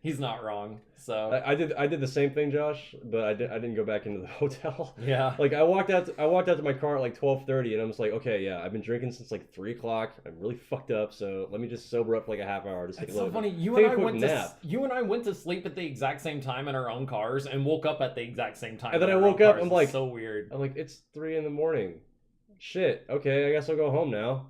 Speaker 1: He's not wrong. So
Speaker 2: I did the same thing, Josh, but I didn't go back into the hotel.
Speaker 1: yeah.
Speaker 2: Like I walked out to my car at like 12:30, and I'm just like, okay, yeah, I've been drinking since like 3 o'clock. I'm really fucked up, so let me just sober up for like a half hour. Just take
Speaker 1: It's
Speaker 2: a
Speaker 1: so
Speaker 2: little
Speaker 1: funny. You
Speaker 2: take
Speaker 1: and
Speaker 2: a
Speaker 1: I
Speaker 2: quick
Speaker 1: went
Speaker 2: nap.
Speaker 1: to went to sleep at the exact same time in our own cars and woke up at the exact same time.
Speaker 2: And then
Speaker 1: in
Speaker 2: I
Speaker 1: our own
Speaker 2: woke up,
Speaker 1: cars.
Speaker 2: I'm
Speaker 1: It's
Speaker 2: like-
Speaker 1: so weird.
Speaker 2: I'm like, it's 3 a.m. Shit. Okay, I guess I'll go home now.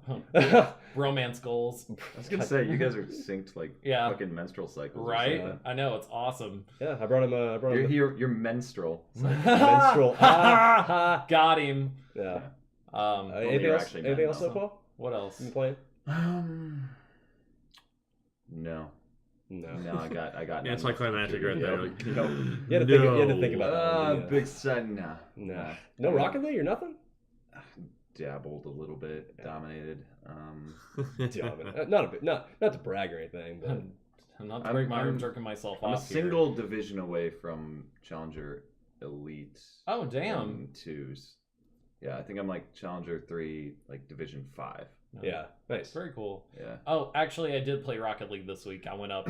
Speaker 1: Romance goals.
Speaker 4: I was gonna say you guys are synced like
Speaker 1: Yeah.
Speaker 4: fucking menstrual cycles. or
Speaker 1: Right?
Speaker 4: something.
Speaker 1: I know, it's awesome.
Speaker 2: Yeah, I brought him.
Speaker 4: You're menstrual.
Speaker 2: Menstrual.
Speaker 1: Got him.
Speaker 2: Yeah.
Speaker 1: Um,
Speaker 4: you're actually
Speaker 2: Anything
Speaker 4: men
Speaker 2: else so
Speaker 4: also.
Speaker 2: far?
Speaker 1: what else?
Speaker 2: You playing?
Speaker 4: No.
Speaker 2: No.
Speaker 4: I got.
Speaker 3: Anticlimactic right there. Like,
Speaker 2: You had to think about that. Yeah.
Speaker 4: Big side.
Speaker 2: Nah. No Rocket League or nothing?
Speaker 4: Dabbled a little bit, dominated.
Speaker 2: Not to brag or anything, but
Speaker 1: Not to break my arm jerking myself
Speaker 4: I'm a
Speaker 1: off here.
Speaker 4: single division away from Challenger Elite.
Speaker 1: Oh, damn.
Speaker 4: 2s. Yeah, I think I'm like Challenger 3, like Division 5.
Speaker 2: yeah, nice.
Speaker 1: Very cool.
Speaker 4: Yeah.
Speaker 1: Oh, actually, I did play Rocket League this week. I went up.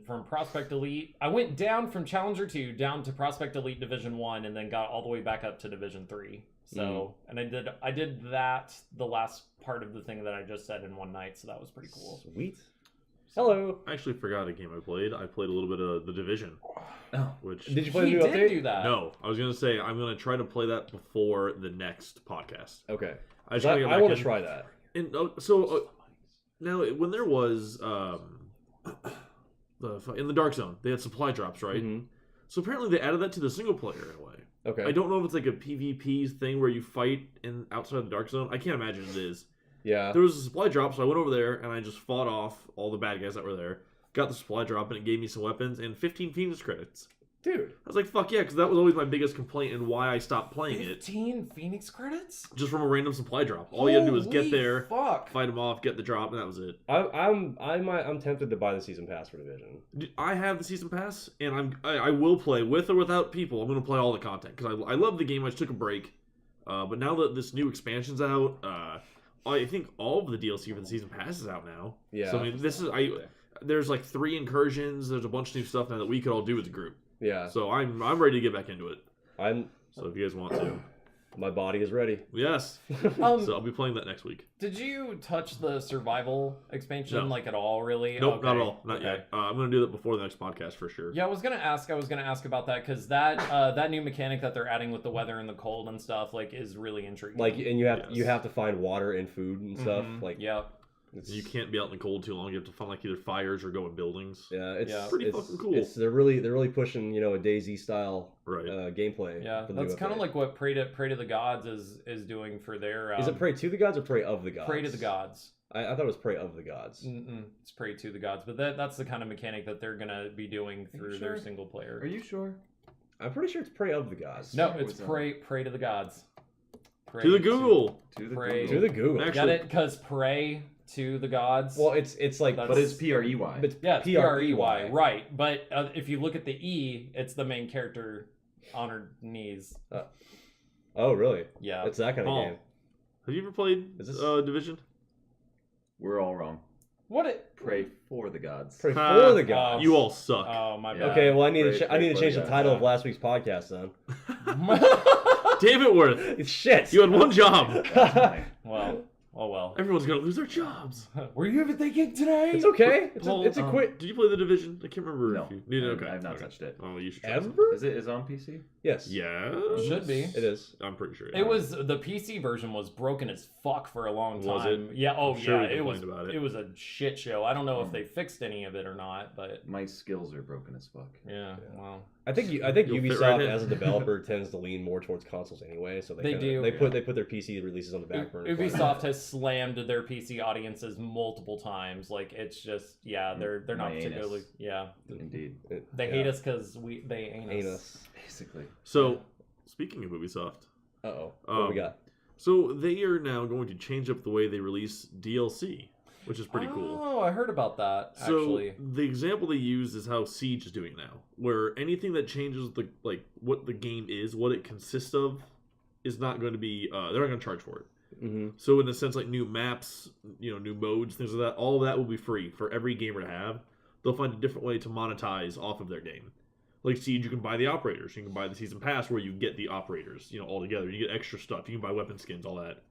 Speaker 1: From Prospect Elite. I went down from Challenger 2 down to Prospect Elite Division 1, and then got all the way back up to Division 3. So, and I did that the last part of the thing that I just said in one night. So that was pretty cool.
Speaker 2: Sweet. Hello.
Speaker 3: I actually forgot a game I played. I played a little bit of The Division.
Speaker 4: Oh.
Speaker 3: Which
Speaker 2: Did you play the
Speaker 1: He
Speaker 2: new
Speaker 1: did
Speaker 2: update?
Speaker 1: do that.
Speaker 3: No, I was gonna say I'm gonna try to play that before the next podcast.
Speaker 2: Okay.
Speaker 3: I just gotta get
Speaker 2: I
Speaker 3: back
Speaker 2: want to
Speaker 3: in.
Speaker 2: try that.
Speaker 3: And now when there was in the Dark Zone, they had supply drops, right?
Speaker 2: Mhm.
Speaker 3: So apparently they added that to the single player in a way.
Speaker 2: Okay.
Speaker 3: I don't know if it's like a PvP thing where you fight outside the Dark Zone. I can't imagine it is.
Speaker 2: Yeah.
Speaker 3: There was a supply drop, so I went over there and I just fought off all the bad guys that were there. Got the supply drop and it gave me some weapons and 15 Phoenix credits.
Speaker 2: Dude.
Speaker 3: I was like, fuck yeah, because that was always my biggest complaint and why I stopped playing it.
Speaker 1: 15 Phoenix credits?
Speaker 3: Just from a random supply drop. All you had to do was get
Speaker 1: Holy
Speaker 3: there,
Speaker 1: Fuck.
Speaker 3: fight them off, get the drop, and that was it.
Speaker 2: I'm tempted to buy the season pass for Division.
Speaker 3: I have the season pass, and I will play with or without people. I'm going to play all the content because I love the game. I just took a break, but now that this new expansion's out, I think all of the DLC for the season pass is out now.
Speaker 2: Yeah.
Speaker 3: So I mean, there's like 3 incursions. There's a bunch of new stuff now that we could all do as a group.
Speaker 2: Yeah.
Speaker 3: So I'm ready to get back into it.
Speaker 2: So
Speaker 3: if you guys want to,
Speaker 2: my body is ready.
Speaker 3: yes.
Speaker 1: Um,
Speaker 3: So I'll be playing that next week.
Speaker 1: Did you touch the survival expansion
Speaker 3: No.
Speaker 1: like at all? Really?
Speaker 3: Nope,
Speaker 1: Okay.
Speaker 3: not at all. Not
Speaker 1: Okay.
Speaker 3: yet. I'm going to do that before the next podcast for sure.
Speaker 1: Yeah, I was gonna ask about that because that new mechanic that they're adding with the weather and the cold and stuff like is really intriguing.
Speaker 2: Like, and you
Speaker 3: Yes.
Speaker 2: have to find water and food and stuff.
Speaker 1: Mhm.
Speaker 2: Like,
Speaker 1: yeah,
Speaker 3: You can't be out in the cold too long. You have to find like either fires or go in buildings.
Speaker 2: Yeah, it's
Speaker 1: Yeah.
Speaker 3: Pretty fucking cool.
Speaker 2: They're really pushing a DayZ style
Speaker 3: Right.
Speaker 2: gameplay.
Speaker 1: yeah.
Speaker 2: for the
Speaker 1: That's
Speaker 2: new
Speaker 1: kind of
Speaker 2: update.
Speaker 1: like what Pray to the Gods is doing for their.
Speaker 2: Is it Pray to the Gods or Pray of the Gods?
Speaker 1: Pray to the Gods?
Speaker 2: I thought it was Pray of the Gods.
Speaker 1: It's Pray to the Gods, but that's the kind of mechanic that they're gonna be doing through their
Speaker 4: sure?
Speaker 1: single player.
Speaker 4: Are you sure?
Speaker 2: I'm pretty sure it's Pray of the Gods.
Speaker 1: No,
Speaker 4: It
Speaker 1: it's
Speaker 4: was,
Speaker 1: Pray to the Gods. Pray
Speaker 3: To the Google.
Speaker 4: To the
Speaker 1: Pray.
Speaker 2: To the Google.
Speaker 3: Actually-
Speaker 1: Get it? Because Pray to the Gods.
Speaker 2: Well, it's like
Speaker 1: That's-
Speaker 4: But it's PREY.
Speaker 2: it's
Speaker 1: yeah, it's
Speaker 2: PREY.
Speaker 1: PREY, right? But if you look at the E, it's the main character on her knees.
Speaker 2: Oh, really?
Speaker 1: Yeah.
Speaker 2: It's that kind of
Speaker 3: Paul,
Speaker 2: game.
Speaker 3: have you ever played
Speaker 2: Is this-
Speaker 3: Division?
Speaker 4: We're all wrong.
Speaker 1: What it?
Speaker 4: Pray for the gods.
Speaker 2: Pray
Speaker 3: Ha.
Speaker 2: for the Gods.
Speaker 3: You all suck.
Speaker 1: Oh my
Speaker 4: Yeah.
Speaker 1: bad.
Speaker 2: Okay, well, I need
Speaker 4: Pray-
Speaker 2: to I
Speaker 4: pray
Speaker 2: need to
Speaker 4: for
Speaker 2: change
Speaker 4: the
Speaker 2: the
Speaker 4: Gods,
Speaker 2: title
Speaker 4: yeah.
Speaker 2: of last week's podcast then.
Speaker 3: Damn it, Worth.
Speaker 2: It's shit.
Speaker 3: You had one job.
Speaker 1: Well, oh well.
Speaker 3: Everyone's gonna lose their jobs.
Speaker 1: Were you even thinking today?
Speaker 2: It's okay.
Speaker 3: Paul,
Speaker 2: It's a quick.
Speaker 3: Did you play the Division? I can't remember.
Speaker 4: No.
Speaker 3: If you did. Okay.
Speaker 4: I've not
Speaker 3: Okay.
Speaker 4: touched it.
Speaker 3: Oh, you should try some.
Speaker 2: Ever?
Speaker 4: Is it on PC?
Speaker 2: Yes.
Speaker 3: Yeah.
Speaker 1: Should be.
Speaker 2: It is.
Speaker 3: I'm pretty sure.
Speaker 1: It was the PC version was broken as fuck for a long time.
Speaker 3: Was it?
Speaker 1: Yeah. Oh
Speaker 3: I'm sure
Speaker 1: yeah.
Speaker 3: we
Speaker 1: It was.
Speaker 3: complained about it.
Speaker 1: It was a shit show. I don't know if they fixed any of it or not, but
Speaker 4: My skills are broken as fuck.
Speaker 1: yeah. Well,
Speaker 2: I think
Speaker 3: You'll fit
Speaker 2: Ubisoft
Speaker 3: right in.
Speaker 2: as a developer tends to lean more towards consoles anyway, so
Speaker 1: They do.
Speaker 2: They put their PC releases on the back burner.
Speaker 1: Ubisoft has slammed their PC audiences multiple times. Like it's just they're not particularly
Speaker 4: Indeed.
Speaker 1: They hate us because they ain't us.
Speaker 4: Basically.
Speaker 3: So, speaking of Ubisoft,
Speaker 2: What do we got?
Speaker 3: So they are now going to change up the way they release DLC, which is pretty cool.
Speaker 1: Oh, I heard about that.
Speaker 3: So
Speaker 1: Actually,
Speaker 3: the example they use is how Siege is doing now, where anything that changes what the game is, what it consists of, is not going to be they're not going to charge for it.
Speaker 2: Mm-hmm.
Speaker 3: So in a sense, like new maps, new modes, things like that, all of that will be free for every gamer to have. They'll find a different way to monetize off of their game. Like Siege, you can buy the operators. You can buy the season pass where you get the operators, all together. You get extra stuff. You can buy weapon skins, all that.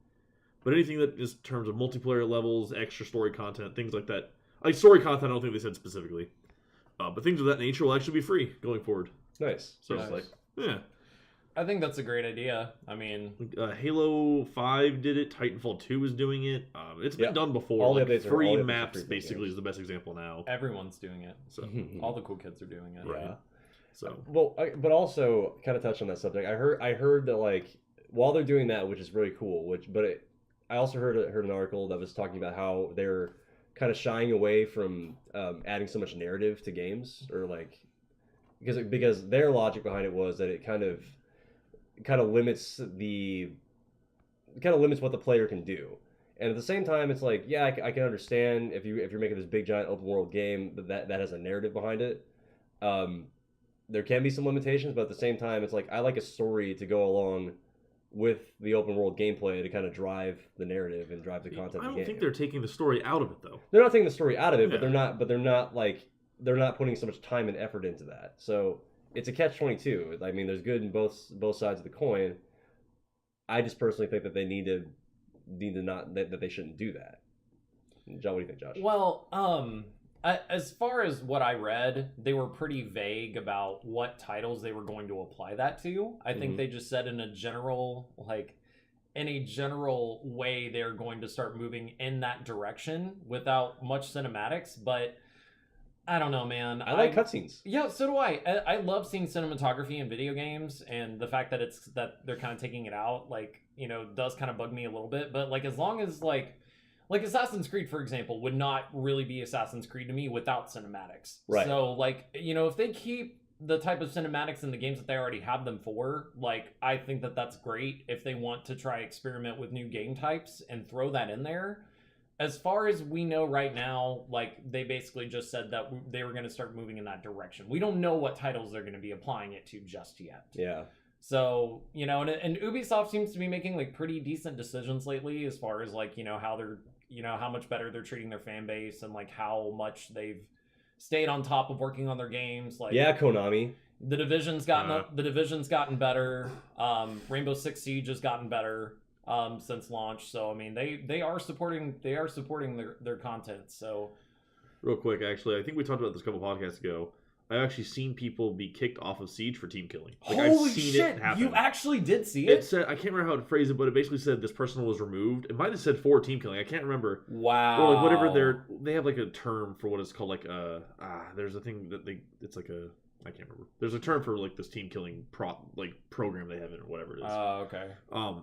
Speaker 3: But anything that is in terms of multiplayer levels, extra story content, things like that. Like story content, I don't think they said specifically. But things of that nature will actually be free going forward.
Speaker 2: Nice.
Speaker 3: So
Speaker 1: Nice.
Speaker 3: yeah.
Speaker 1: I think that's a great idea. I mean,
Speaker 3: Halo 5 did it. Titanfall 2 is doing it. It's been done before.
Speaker 2: All the
Speaker 3: Like,
Speaker 2: updates are-
Speaker 3: free
Speaker 2: all the updates are
Speaker 3: maps
Speaker 2: free
Speaker 3: basically
Speaker 2: games.
Speaker 3: is the best example now.
Speaker 1: everyone's doing it.
Speaker 3: So
Speaker 1: All the cool kids are doing it.
Speaker 3: Right.
Speaker 2: Yeah.
Speaker 3: so
Speaker 2: Well, but also kind of touch on that subject. I heard that like while they're doing that, which is really cool. I also heard an article that was talking about how they're kind of shying away from adding so much narrative to games, or like because their logic behind it was that it kind of limits what the player can do. And at the same time, it's like, yeah, I can understand if you're making this big giant open world game that has a narrative behind it. There can be some limitations, but at the same time, it's like I like a story to go along with the open world gameplay to kind of drive the narrative and drive the content.
Speaker 3: I
Speaker 2: of the
Speaker 3: don't
Speaker 2: game.
Speaker 3: think they're taking the story out of it though.
Speaker 2: They're not taking the story out of it,
Speaker 3: Yeah.
Speaker 2: but they're not putting so much time and effort into that. So it's a catch-22. I mean, there's good in both sides of the coin. I just personally think that they need to not that they shouldn't do that. John, what do you think, Josh?
Speaker 1: Well, as far as what I read, they were pretty vague about what titles they were going to apply that to. I think
Speaker 2: Mhm.
Speaker 1: they just said in a general way they're going to start moving in that direction without much cinematics, but I don't know, man.
Speaker 2: I like cutscenes.
Speaker 1: Yeah, so do I. I love seeing cinematography in video games, and the fact that they're kind of taking it out, does kind of bug me a little bit. But as long as like Assassin's Creed, for example, would not really be Assassin's Creed to me without cinematics.
Speaker 2: Right.
Speaker 1: So if they keep the type of cinematics in the games that they already have them for, I think that's great. If they want to try experiment with new game types and throw that in there. As far as we know right now, they basically just said that they were going to start moving in that direction. We don't know what titles they're going to be applying it to just yet.
Speaker 2: Yeah.
Speaker 1: So, and Ubisoft seems to be making pretty decent decisions lately as far as how they're, how much better they're treating their fan base and how much they've stayed on top of working on their games.
Speaker 2: Yeah, Konami.
Speaker 1: The Division's gotten better. Rainbow Six Siege has gotten better. Since launch, so I mean they are supporting their content. So
Speaker 3: real quick, actually, I think we talked about this a couple podcasts ago. I've actually seen people be kicked off of Siege for team killing.
Speaker 1: holy
Speaker 3: I've seen
Speaker 1: shit,
Speaker 3: it happen.
Speaker 1: you actually did see
Speaker 3: It
Speaker 1: it?
Speaker 3: said, I can't remember how to phrase it, but it basically said this person was removed. It might have said for team killing. I can't remember.
Speaker 1: Wow.
Speaker 3: Or whatever they have a term for what it's called. There's a thing that it's I can't remember. There's a term for this team killing program they have in or whatever it is.
Speaker 1: Oh, okay.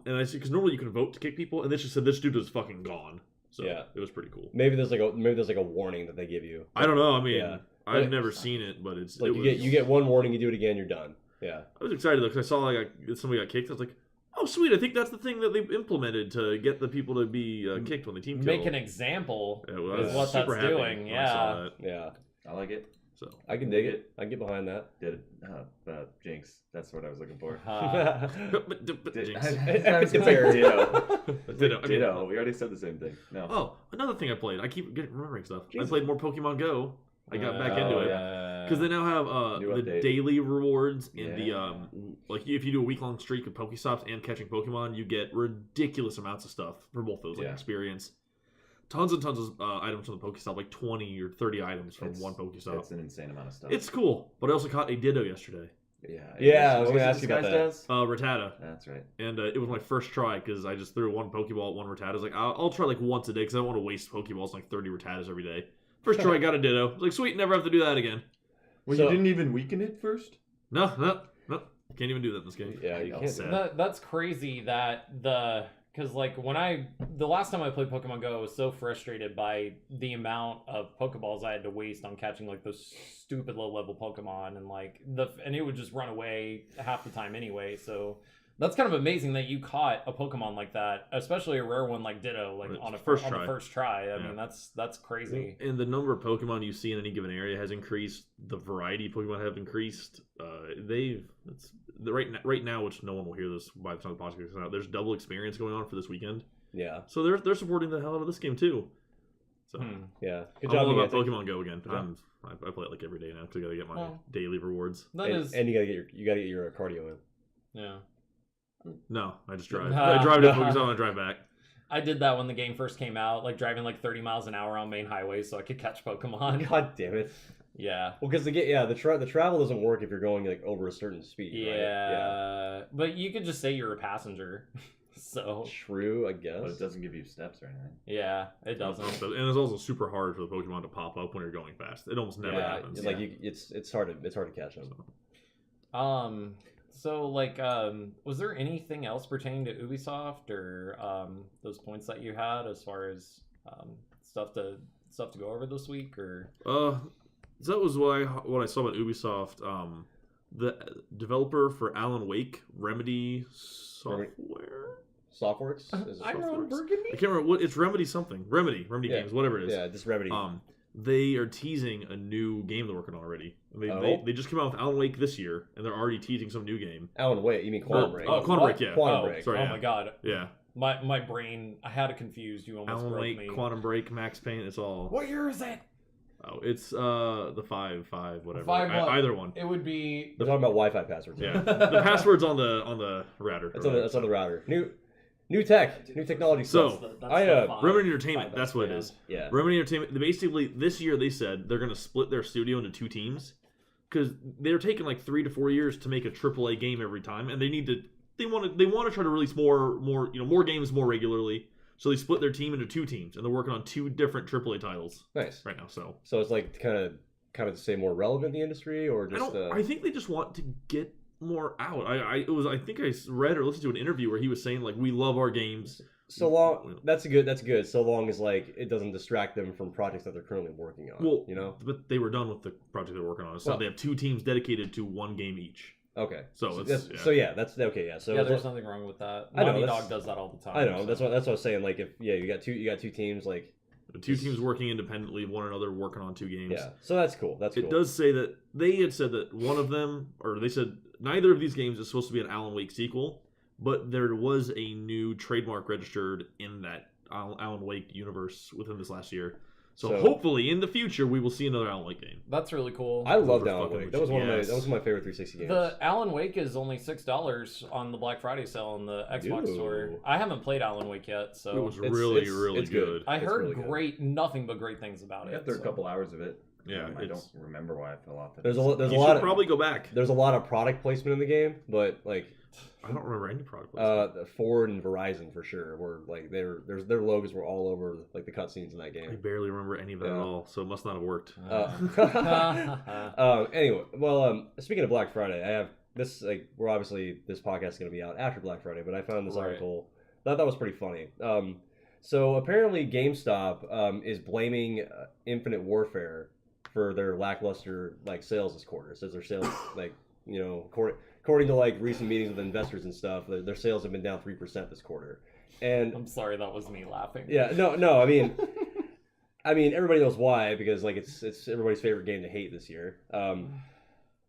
Speaker 3: And I see because normally you can vote to kick people, and this just said this dude is fucking gone. So
Speaker 2: Yeah.
Speaker 3: it was pretty cool.
Speaker 2: Maybe there's a warning that they give you.
Speaker 3: I don't know. I mean,
Speaker 2: Yeah.
Speaker 3: I've never seen it, but it's
Speaker 2: you get one warning, you do it again, you're done. Yeah.
Speaker 3: I was excited though because I saw somebody got kicked. I was like, oh sweet! I think that's the thing that they've implemented to get the people to be kicked when they team kill.
Speaker 1: Make an example
Speaker 3: Yeah, well, I
Speaker 1: is
Speaker 3: was
Speaker 1: what that's
Speaker 3: super happy
Speaker 1: doing.
Speaker 3: when I saw
Speaker 1: Yeah.
Speaker 3: that.
Speaker 2: Yeah.
Speaker 4: I like it.
Speaker 3: So
Speaker 2: I can dig it. I can get behind that.
Speaker 4: Did it. Jinx. That's what I was looking for.
Speaker 3: Jinx.
Speaker 4: I was gonna say ditto.
Speaker 3: Ditto. I mean-
Speaker 4: Ditto. We already said the same thing. No.
Speaker 3: Oh, another thing I played. I keep remembering stuff.
Speaker 2: Jesus.
Speaker 3: I played more Pokemon Go. I got back into it.
Speaker 1: Yeah.
Speaker 3: Because they now have
Speaker 4: New
Speaker 3: the
Speaker 4: update.
Speaker 3: daily rewards and
Speaker 4: Yeah.
Speaker 3: if you do a week-long streak of Pokestops and catching Pokemon, you get ridiculous amounts of stuff for both those
Speaker 4: Yeah.
Speaker 3: experience. Tons and tons of items from the Pokestop, like 20 or 30 items from one Pokestop.
Speaker 4: It's an insane amount of stuff.
Speaker 3: It's cool, but I also caught a Ditto yesterday.
Speaker 4: Yeah.
Speaker 2: Yeah, I was
Speaker 4: What
Speaker 2: gonna
Speaker 4: it
Speaker 2: ask you about
Speaker 4: disguised
Speaker 2: that.
Speaker 4: as?
Speaker 3: Rattata.
Speaker 4: That's right.
Speaker 3: And it was my first try because I just threw one Pokeball at one Rattata. I was like, I'll try once a day because I don't want to waste Pokeballs 30 Rattatas every day. First try, I got a Ditto. I was like, sweet, never have to do that again.
Speaker 4: Well,
Speaker 2: So-
Speaker 4: you didn't even weaken it first?
Speaker 3: No. Can't even do that in this game.
Speaker 2: Yeah, you can't.
Speaker 3: Sad.
Speaker 1: That's crazy that because like the last time I played Pokemon Go, I was so frustrated by the amount of Pokeballs I had to waste on catching like those stupid low level Pokemon, and it would just run away half the time anyway. So that's kind of amazing that you caught a Pokemon like that, especially a rare one like Ditto, like on the first try. I mean, that's crazy.
Speaker 3: And the number of Pokemon you see in any given area has increased. The variety of Pokemon have increased. Right now, which no one will hear this by the time the podcast comes out. There's double experience going on for this weekend.
Speaker 2: Yeah.
Speaker 3: So they're supporting the hell out of this game too. So
Speaker 2: yeah,
Speaker 3: good job. I'm all about Pokemon Go again. But I play it like every day now because I gotta get my daily rewards.
Speaker 2: And you gotta get your cardio in.
Speaker 1: Yeah.
Speaker 3: No, I just drive. I drive to Pokemon and drive back.
Speaker 1: I did that when the game first came out, like driving like 30 miles an hour on main highways so I could catch Pokemon.
Speaker 2: God damn it.
Speaker 1: Yeah.
Speaker 2: Well, because the travel doesn't work if you're going like over a certain speed.
Speaker 1: Yeah.
Speaker 2: Right? Yeah.
Speaker 1: But you could just say you're a passenger. So
Speaker 2: true, I guess.
Speaker 4: But it doesn't give you steps or anything.
Speaker 1: Yeah, it doesn't.
Speaker 3: And it's also super hard for the Pokemon to pop up when you're going fast. It almost never happens.
Speaker 2: Like it's hard to catch them.
Speaker 1: So like was there anything else pertaining to Ubisoft or those points that you had as far as stuff to go over this week or
Speaker 3: So that was what I saw about Ubisoft. The developer for Alan Wake, Remedy
Speaker 2: Softworks?
Speaker 1: Iron Burgundy?
Speaker 3: I can't remember what it's Remedy something. Remedy Games, whatever it is.
Speaker 2: Yeah, just Remedy.
Speaker 3: They are teasing a new game they're working on already. They just came out with Alan Wake this year, and they're already teasing some new game.
Speaker 2: Alan Wake? You mean Quantum Break?
Speaker 3: Oh, Quantum Break, yeah.
Speaker 2: Quantum Break.
Speaker 3: Sorry,
Speaker 1: my god.
Speaker 3: Yeah.
Speaker 1: My brain, I had it confused. You almost
Speaker 3: Alan
Speaker 1: broke
Speaker 3: Wake,
Speaker 1: me.
Speaker 3: Quantum Break, Max Payne, it's all...
Speaker 1: What year is it?
Speaker 3: Oh, it's the 5, whatever.
Speaker 1: 5
Speaker 3: either one.
Speaker 1: It would be...
Speaker 2: We're talking about Wi-Fi passwords.
Speaker 3: Yeah. The password's on the router.
Speaker 2: That's on the router. New technology.
Speaker 3: So, Remedy Entertainment, that's what it is.
Speaker 2: Yeah.
Speaker 3: Remedy Entertainment, basically, this year they said they're going to split their studio into 2 teams because they're taking like 3 to 4 years to make a AAA game every time, and they want to try to release more games more regularly. So they split their team into 2 teams, and they're working on 2 different AAA titles.
Speaker 2: Nice.
Speaker 3: Right now, so
Speaker 2: it's like kind of to say more relevant in the industry, or just.
Speaker 3: I think they just want to get more out. I think I read or listened to an interview where he was saying like we love our games.
Speaker 2: So long. That's good. So long as like it doesn't distract them from projects that they're currently working on.
Speaker 3: Well, but they were done with the project they're working on, so they have 2 teams dedicated to 1 game each.
Speaker 2: Okay.
Speaker 3: So
Speaker 2: that's okay. Yeah. So
Speaker 1: there's nothing wrong with that.
Speaker 2: I know,
Speaker 1: Naughty Dog does that all the time.
Speaker 2: I know. So. That's what I was saying. Like if you got 2 teams like.
Speaker 3: The 2 teams working independently of one another, working on 2 games.
Speaker 2: Yeah, so that's cool.
Speaker 3: It does say that they had said that one of them, or they said neither of these games is supposed to be an Alan Wake sequel, but there was a new trademark registered in that Alan Wake universe within this last year. So hopefully in the future we will see another Alan Wake game.
Speaker 1: That's really cool.
Speaker 2: I loved Alan Wake. That was one of my favorite 360 games.
Speaker 1: The Alan Wake is only $6 on the Black Friday sale on the Xbox store. I haven't played Alan Wake yet, so
Speaker 3: it was really good.
Speaker 1: I heard nothing but great things about it.
Speaker 4: After a couple hours of it.
Speaker 3: Yeah,
Speaker 4: I don't remember why I fell off.
Speaker 2: There's a lot.
Speaker 3: You should probably go back.
Speaker 2: There's a lot of product placement in the game, but like.
Speaker 3: I don't remember any product placement.
Speaker 2: Ford and Verizon for sure were like their logos were all over like the cutscenes in that game.
Speaker 3: I barely remember any of that at all, so it must not have worked.
Speaker 2: Anyway, well, speaking of Black Friday, I have this we're obviously this podcast is going to be out after Black Friday, but I found this article that was pretty funny. So apparently GameStop is blaming Infinite Warfare for their lackluster sales this quarter. It says their sales according to recent meetings with investors and stuff, their sales have been down 3% this quarter. And
Speaker 1: I'm sorry, that was me laughing.
Speaker 2: Yeah, no. I mean, everybody knows why, because it's everybody's favorite game to hate this year.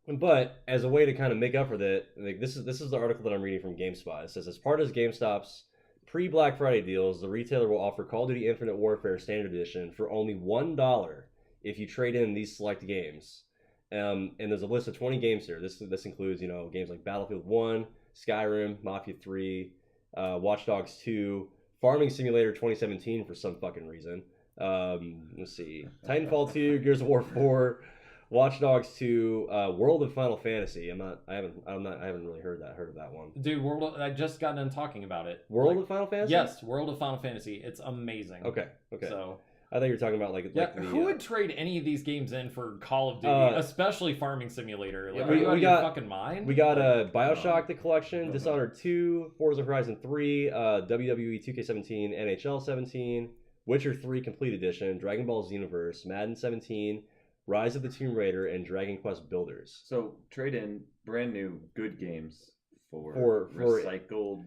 Speaker 2: But as a way to kind of make up for that, this is the article that I'm reading from GameSpot. It says as part of GameStop's pre-Black Friday deals, the retailer will offer Call of Duty Infinite Warfare Standard Edition for only $1 if you trade in these select games. And there's a list of 20 games here. This includes games like Battlefield 1, Skyrim, Mafia 3, Watch Dogs 2, Farming Simulator 2017 for some fucking reason. Let's see, Titanfall 2, Gears of War 4, Watch Dogs 2, World of Final Fantasy. I haven't really heard of that one.
Speaker 1: Dude, I just got done talking about it.
Speaker 2: World of Final Fantasy?
Speaker 1: Yes, World of Final Fantasy. It's amazing.
Speaker 2: Okay.
Speaker 1: So
Speaker 2: I thought you were talking about like
Speaker 1: who would trade any of these games in for Call of Duty, especially Farming Simulator? Like,
Speaker 2: we
Speaker 1: we
Speaker 2: got
Speaker 1: your fucking mind.
Speaker 2: We got BioShock the collection, Dishonored 2, Forza Horizon 3, WWE 2K17, NHL 17, Witcher 3 Complete Edition, Dragon Ball Xenoverse, Madden 17, Rise of the Tomb Raider, and Dragon Quest Builders.
Speaker 4: So trade in brand new good games
Speaker 2: for
Speaker 4: recycled.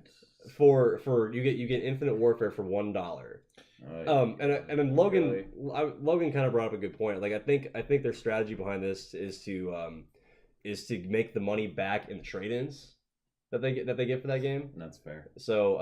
Speaker 2: For you get Infinite Warfare for $1. And then Logan kind of brought up a good point. Like I think their strategy behind this is to make the money back in the trade-ins that they get for that game.
Speaker 4: That's fair.
Speaker 2: So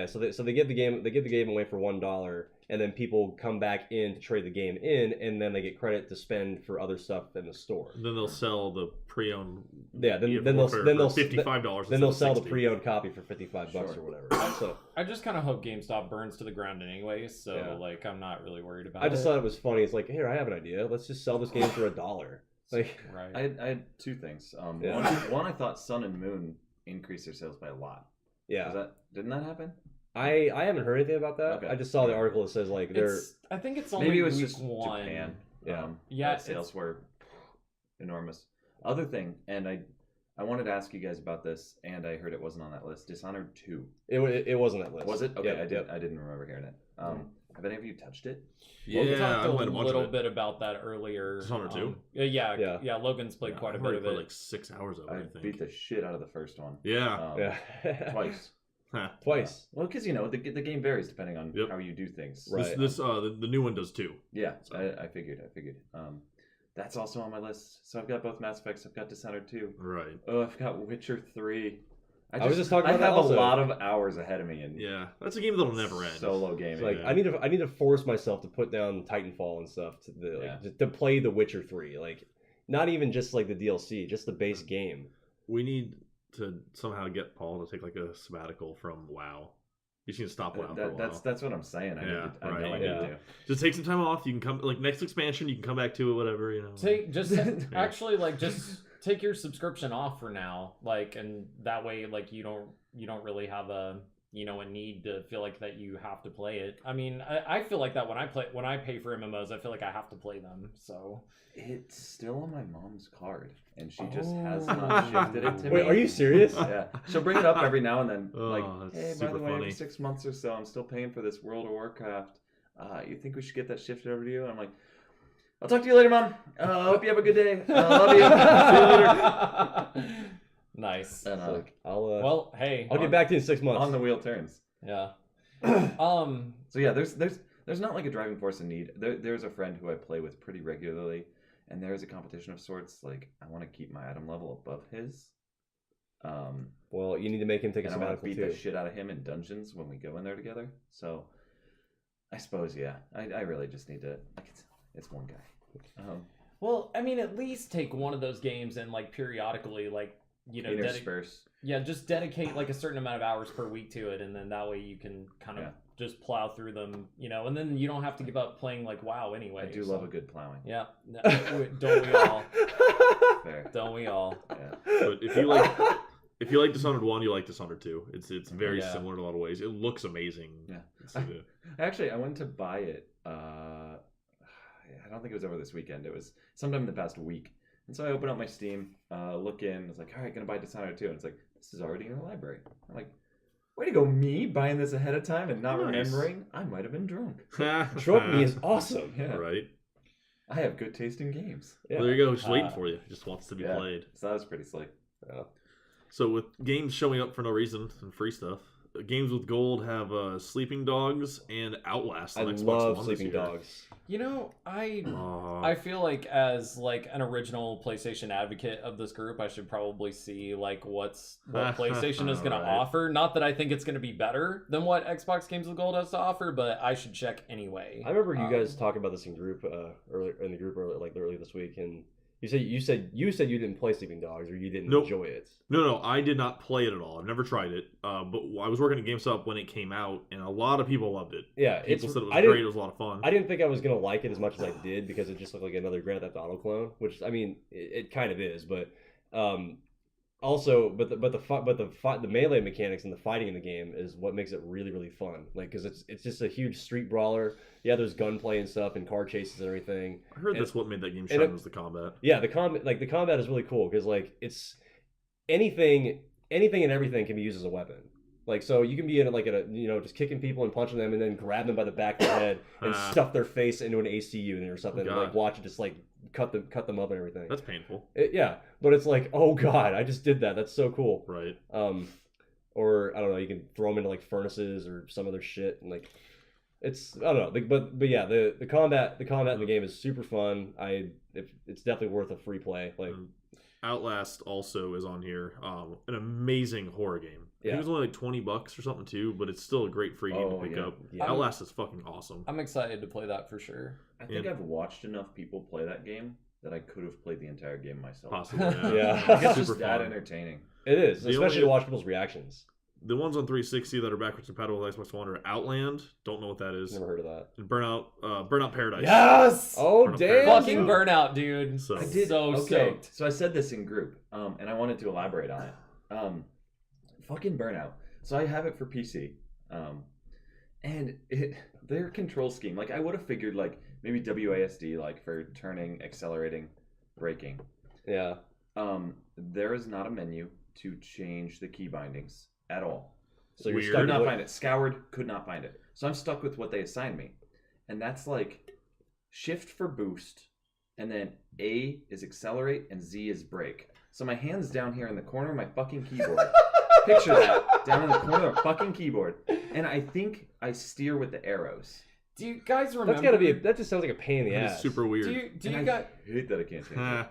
Speaker 2: so they give the game away for $1, and then people come back in to trade the game in, and then they get credit to spend for other stuff in the store.
Speaker 3: Then they'll sell the pre-owned.
Speaker 2: Yeah, then they'll
Speaker 3: $55.
Speaker 2: Then they'll sell the pre-owned copy for $55 or whatever. So
Speaker 1: I just kind of hope GameStop burns to the ground anyway. So like I'm not really worried about it.
Speaker 2: I just thought it was funny. It's like, here, I have an idea. Let's just sell this game for $1. Like,
Speaker 1: right.
Speaker 4: I had two things. One, I thought Sun and Moon increased their sales by a lot.
Speaker 2: Yeah.
Speaker 4: Didn't that happen?
Speaker 2: I haven't heard anything about that. Okay. I just saw the article that says like they're.
Speaker 1: I think it's only
Speaker 4: maybe it was
Speaker 1: week
Speaker 4: just
Speaker 1: one.
Speaker 4: Japan.
Speaker 1: Yeah.
Speaker 4: Sales were enormous. Other thing, and I wanted to ask you guys about this, and I heard it wasn't on that list. Dishonored 2.
Speaker 2: It wasn't that list.
Speaker 4: Was it? Okay,
Speaker 2: yeah,
Speaker 4: I didn't remember hearing it. Have any of you touched it?
Speaker 1: Yeah, we talked a little bit about that earlier.
Speaker 3: Dishonored 2?
Speaker 1: Yeah. Logan's played quite a bit of it.
Speaker 3: Like 6 hours of it, I think.
Speaker 4: Beat the shit out of the first one.
Speaker 3: Yeah.
Speaker 4: Twice.
Speaker 2: Twice.
Speaker 4: Well, because the game varies depending on how you do things.
Speaker 3: Right. The new one does too.
Speaker 4: Yeah, so. I figured. That's also on my list. So I've got both Mass Effects. I've got Dishonored 2.
Speaker 3: Right.
Speaker 4: Oh, I've got Witcher 3.
Speaker 2: I was just talking about
Speaker 4: I
Speaker 2: that
Speaker 4: have
Speaker 2: also.
Speaker 4: a lot of hours ahead of me. And
Speaker 3: that's a game that'll never end.
Speaker 4: Solo gaming.
Speaker 2: Like I need to force myself to put down Titanfall and stuff to play the Witcher 3. Like not even just like the DLC, just the base game.
Speaker 3: We need to somehow get Paul to take like a sabbatical from WoW. You just need to stop WoW for a while.
Speaker 4: That's what I'm saying. I need to.
Speaker 3: Just take some time off. You can come like next expansion. You can come back to it. Whatever
Speaker 1: just take your subscription off for now. Like, and that way, like you don't really have a need to feel like that you have to play it. I mean, I feel like that when I pay for MMOs, I feel like I have to play them. So
Speaker 4: it's still on my mom's card, and she just has not shifted it to me.
Speaker 2: Wait, are you serious?
Speaker 4: Yeah, she'll bring it up every now and then. Hey, by the way,
Speaker 3: funny.
Speaker 4: every 6 months or so, I'm still paying for this World of Warcraft. You think we should get that shifted over to you? And I'm like, I'll talk to you later, Mom. Hope you have a good day. Love you. See you later.
Speaker 1: Nice.
Speaker 4: And
Speaker 2: I'll
Speaker 1: hey,
Speaker 2: I'll get back to you in 6 months.
Speaker 4: On the wheel turns.
Speaker 1: Yeah.
Speaker 4: So yeah, there's not like a driving force in need. There's a friend who I play with pretty regularly, and there is a competition of sorts. Like I want to keep my item level above his.
Speaker 2: Well, you need to make him take a sabbatical too.
Speaker 4: I want to beat the shit out of him in dungeons when we go in there together. So, I suppose I really just need to. It's one guy.
Speaker 1: Well, I mean, at least take one of those games and like periodically, like
Speaker 4: intersperse.
Speaker 1: Just dedicate like a certain amount of hours per week to it, and then that way you can kind of just plow through them, and then you don't have to give up playing like WoW anyway.
Speaker 4: I do love a good plowing.
Speaker 1: Yeah, don't we all?
Speaker 4: Fair.
Speaker 1: Don't we all?
Speaker 3: Yeah. But if you like Dishonored 1, you like Dishonored 2. It's very similar in a lot of ways. It looks amazing.
Speaker 4: Yeah. I went to buy it. I don't think it was over this weekend. It was sometime in the past week. And so I open up my Steam, look in. I was like, all right, gonna buy Dishonored 2. And it's like, this is already in the library. I'm like, way to go, me buying this ahead of time and not remembering. I might have been drunk.
Speaker 2: Drunk me is awesome.
Speaker 4: Yeah.
Speaker 3: Right.
Speaker 4: I have good taste in games.
Speaker 3: Yeah. Well, there you go. Just waiting for you. Just wants to be played.
Speaker 4: So that was pretty slick.
Speaker 2: Yeah.
Speaker 3: So with games showing up for no reason and free stuff, games with gold have Sleeping Dogs and Outlast on Xbox One. I love
Speaker 2: Sleeping Dogs.
Speaker 1: I feel like as like an original PlayStation advocate of this group, I should probably see like what PlayStation is going to offer. Not that I think it's going to be better than what Xbox Games with Gold has to offer, but I should check anyway.
Speaker 2: I remember you guys talking about this in group earlier this week, and you said you didn't play Sleeping Dogs, or you didn't enjoy it.
Speaker 3: No, I did not play it at all. I've never tried it. But I was working at GameStop when it came out, and a lot of people loved it.
Speaker 2: Yeah,
Speaker 3: people said it was great. It was a lot of fun.
Speaker 2: I didn't think I was gonna like it as much as I did because it just looked like another Grand Theft Auto clone, which I mean, it kind of is. But Also, the melee mechanics and the fighting in the game is what makes it really really fun. Like, because it's just a huge street brawler. Yeah, there's gunplay and stuff and car chases and everything.
Speaker 3: I heard that's what made that game shine was the combat.
Speaker 2: Yeah, the combat is really cool because like it's anything and everything can be used as a weapon. Like, so you can be in like just kicking people and punching them and then grab them by the back of the head and stuff their face into an AC unit or something and like watch it just like cut them up and everything.
Speaker 3: That's painful.
Speaker 2: Yeah, but it's like, oh god, I just did that. That's so cool.
Speaker 3: Right.
Speaker 2: Or I don't know, you can throw them into like furnaces or some other shit and like it's I don't know, but yeah, the combat in the game is super fun. It's definitely worth a free play. Like
Speaker 3: Outlast also is on here. An amazing horror game. I think it was only like $20 or something too, but it's still a great free game to pick up. Yeah. Outlast is fucking awesome.
Speaker 1: I'm excited to play that for sure.
Speaker 4: I think I've watched enough people play that game that I could have played the entire game myself.
Speaker 3: Possibly,
Speaker 2: yeah.
Speaker 4: It's just that entertaining.
Speaker 2: It is, especially to watch people's reactions.
Speaker 3: The ones on 360 that are backwards compatible with Xbox One are Outland. Don't know what that is.
Speaker 2: Never heard of that.
Speaker 3: And Burnout Paradise.
Speaker 1: Yes!
Speaker 2: Oh, damn.
Speaker 1: Fucking Burnout, dude.
Speaker 3: So,
Speaker 1: I did so stoked.
Speaker 4: So I said this in group, and I wanted to elaborate on it. Fucking Burnout. So I have it for PC. And their control scheme, like I would have figured like maybe WASD, like for turning, accelerating, braking.
Speaker 2: Yeah.
Speaker 4: There is not a menu to change the key bindings at all.
Speaker 2: So you're
Speaker 4: could not find it. Scoured, could not find it. So I'm stuck with what they assigned me. And that's like shift for boost, and then A is accelerate, and Z is brake. So my hand's down here in the corner of my fucking keyboard. Picture that, down in the corner of the fucking keyboard. And I think I steer with the arrows.
Speaker 1: Do you guys remember?
Speaker 2: That just sounds like a pain in the ass.
Speaker 3: It's super weird.
Speaker 4: I hate that I can't change it.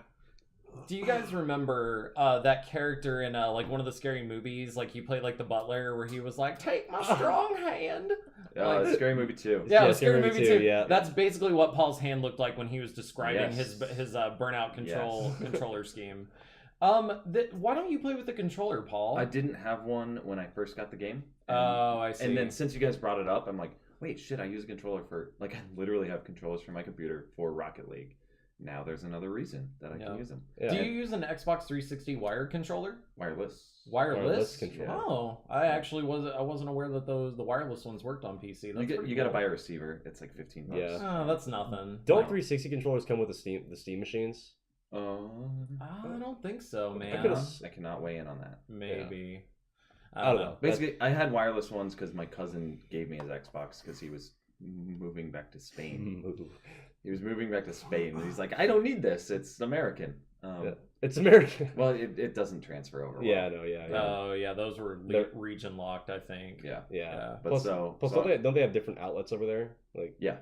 Speaker 1: Do you guys remember that character in like one of the scary movies? Like he played like the butler, where he was like, "Take my strong hand."
Speaker 4: Like, Scary Movie 2.
Speaker 1: Yeah, Scary Movie 2.
Speaker 2: Yeah.
Speaker 1: That's basically what Paul's hand looked like when he was describing his Burnout controller scheme. Why don't you play with the controller, Paul?
Speaker 4: I didn't have one when I first got the game.
Speaker 1: I see.
Speaker 4: And then since you guys brought it up, I'm like, wait, shit, I use a controller for like I literally have controllers for my computer for Rocket League. Now there's another reason that I can use them.
Speaker 1: Yeah. Do you use an Xbox 360 wired controller?
Speaker 4: Wireless
Speaker 1: controller. Oh, I wasn't aware that the wireless ones worked on PC.
Speaker 4: You got to buy a receiver. It's like $15.
Speaker 2: Yeah.
Speaker 1: Oh, that's nothing.
Speaker 2: Don't 360 controllers come with the Steam machines?
Speaker 1: I don't think so, man.
Speaker 4: I cannot weigh in on that.
Speaker 1: Maybe.
Speaker 2: Yeah. I don't know.
Speaker 4: Basically, I had wireless ones because my cousin gave me his Xbox because he was moving back to Spain. He was moving back to Spain, and he's like, I don't need this. It's American.
Speaker 2: It's American.
Speaker 4: Well, it doesn't transfer over.
Speaker 2: Yeah, no, yeah.
Speaker 1: Oh, yeah, those were region locked, I think.
Speaker 4: Yeah. But
Speaker 2: plus,
Speaker 4: so
Speaker 2: don't they have different outlets over there? Like
Speaker 4: yeah.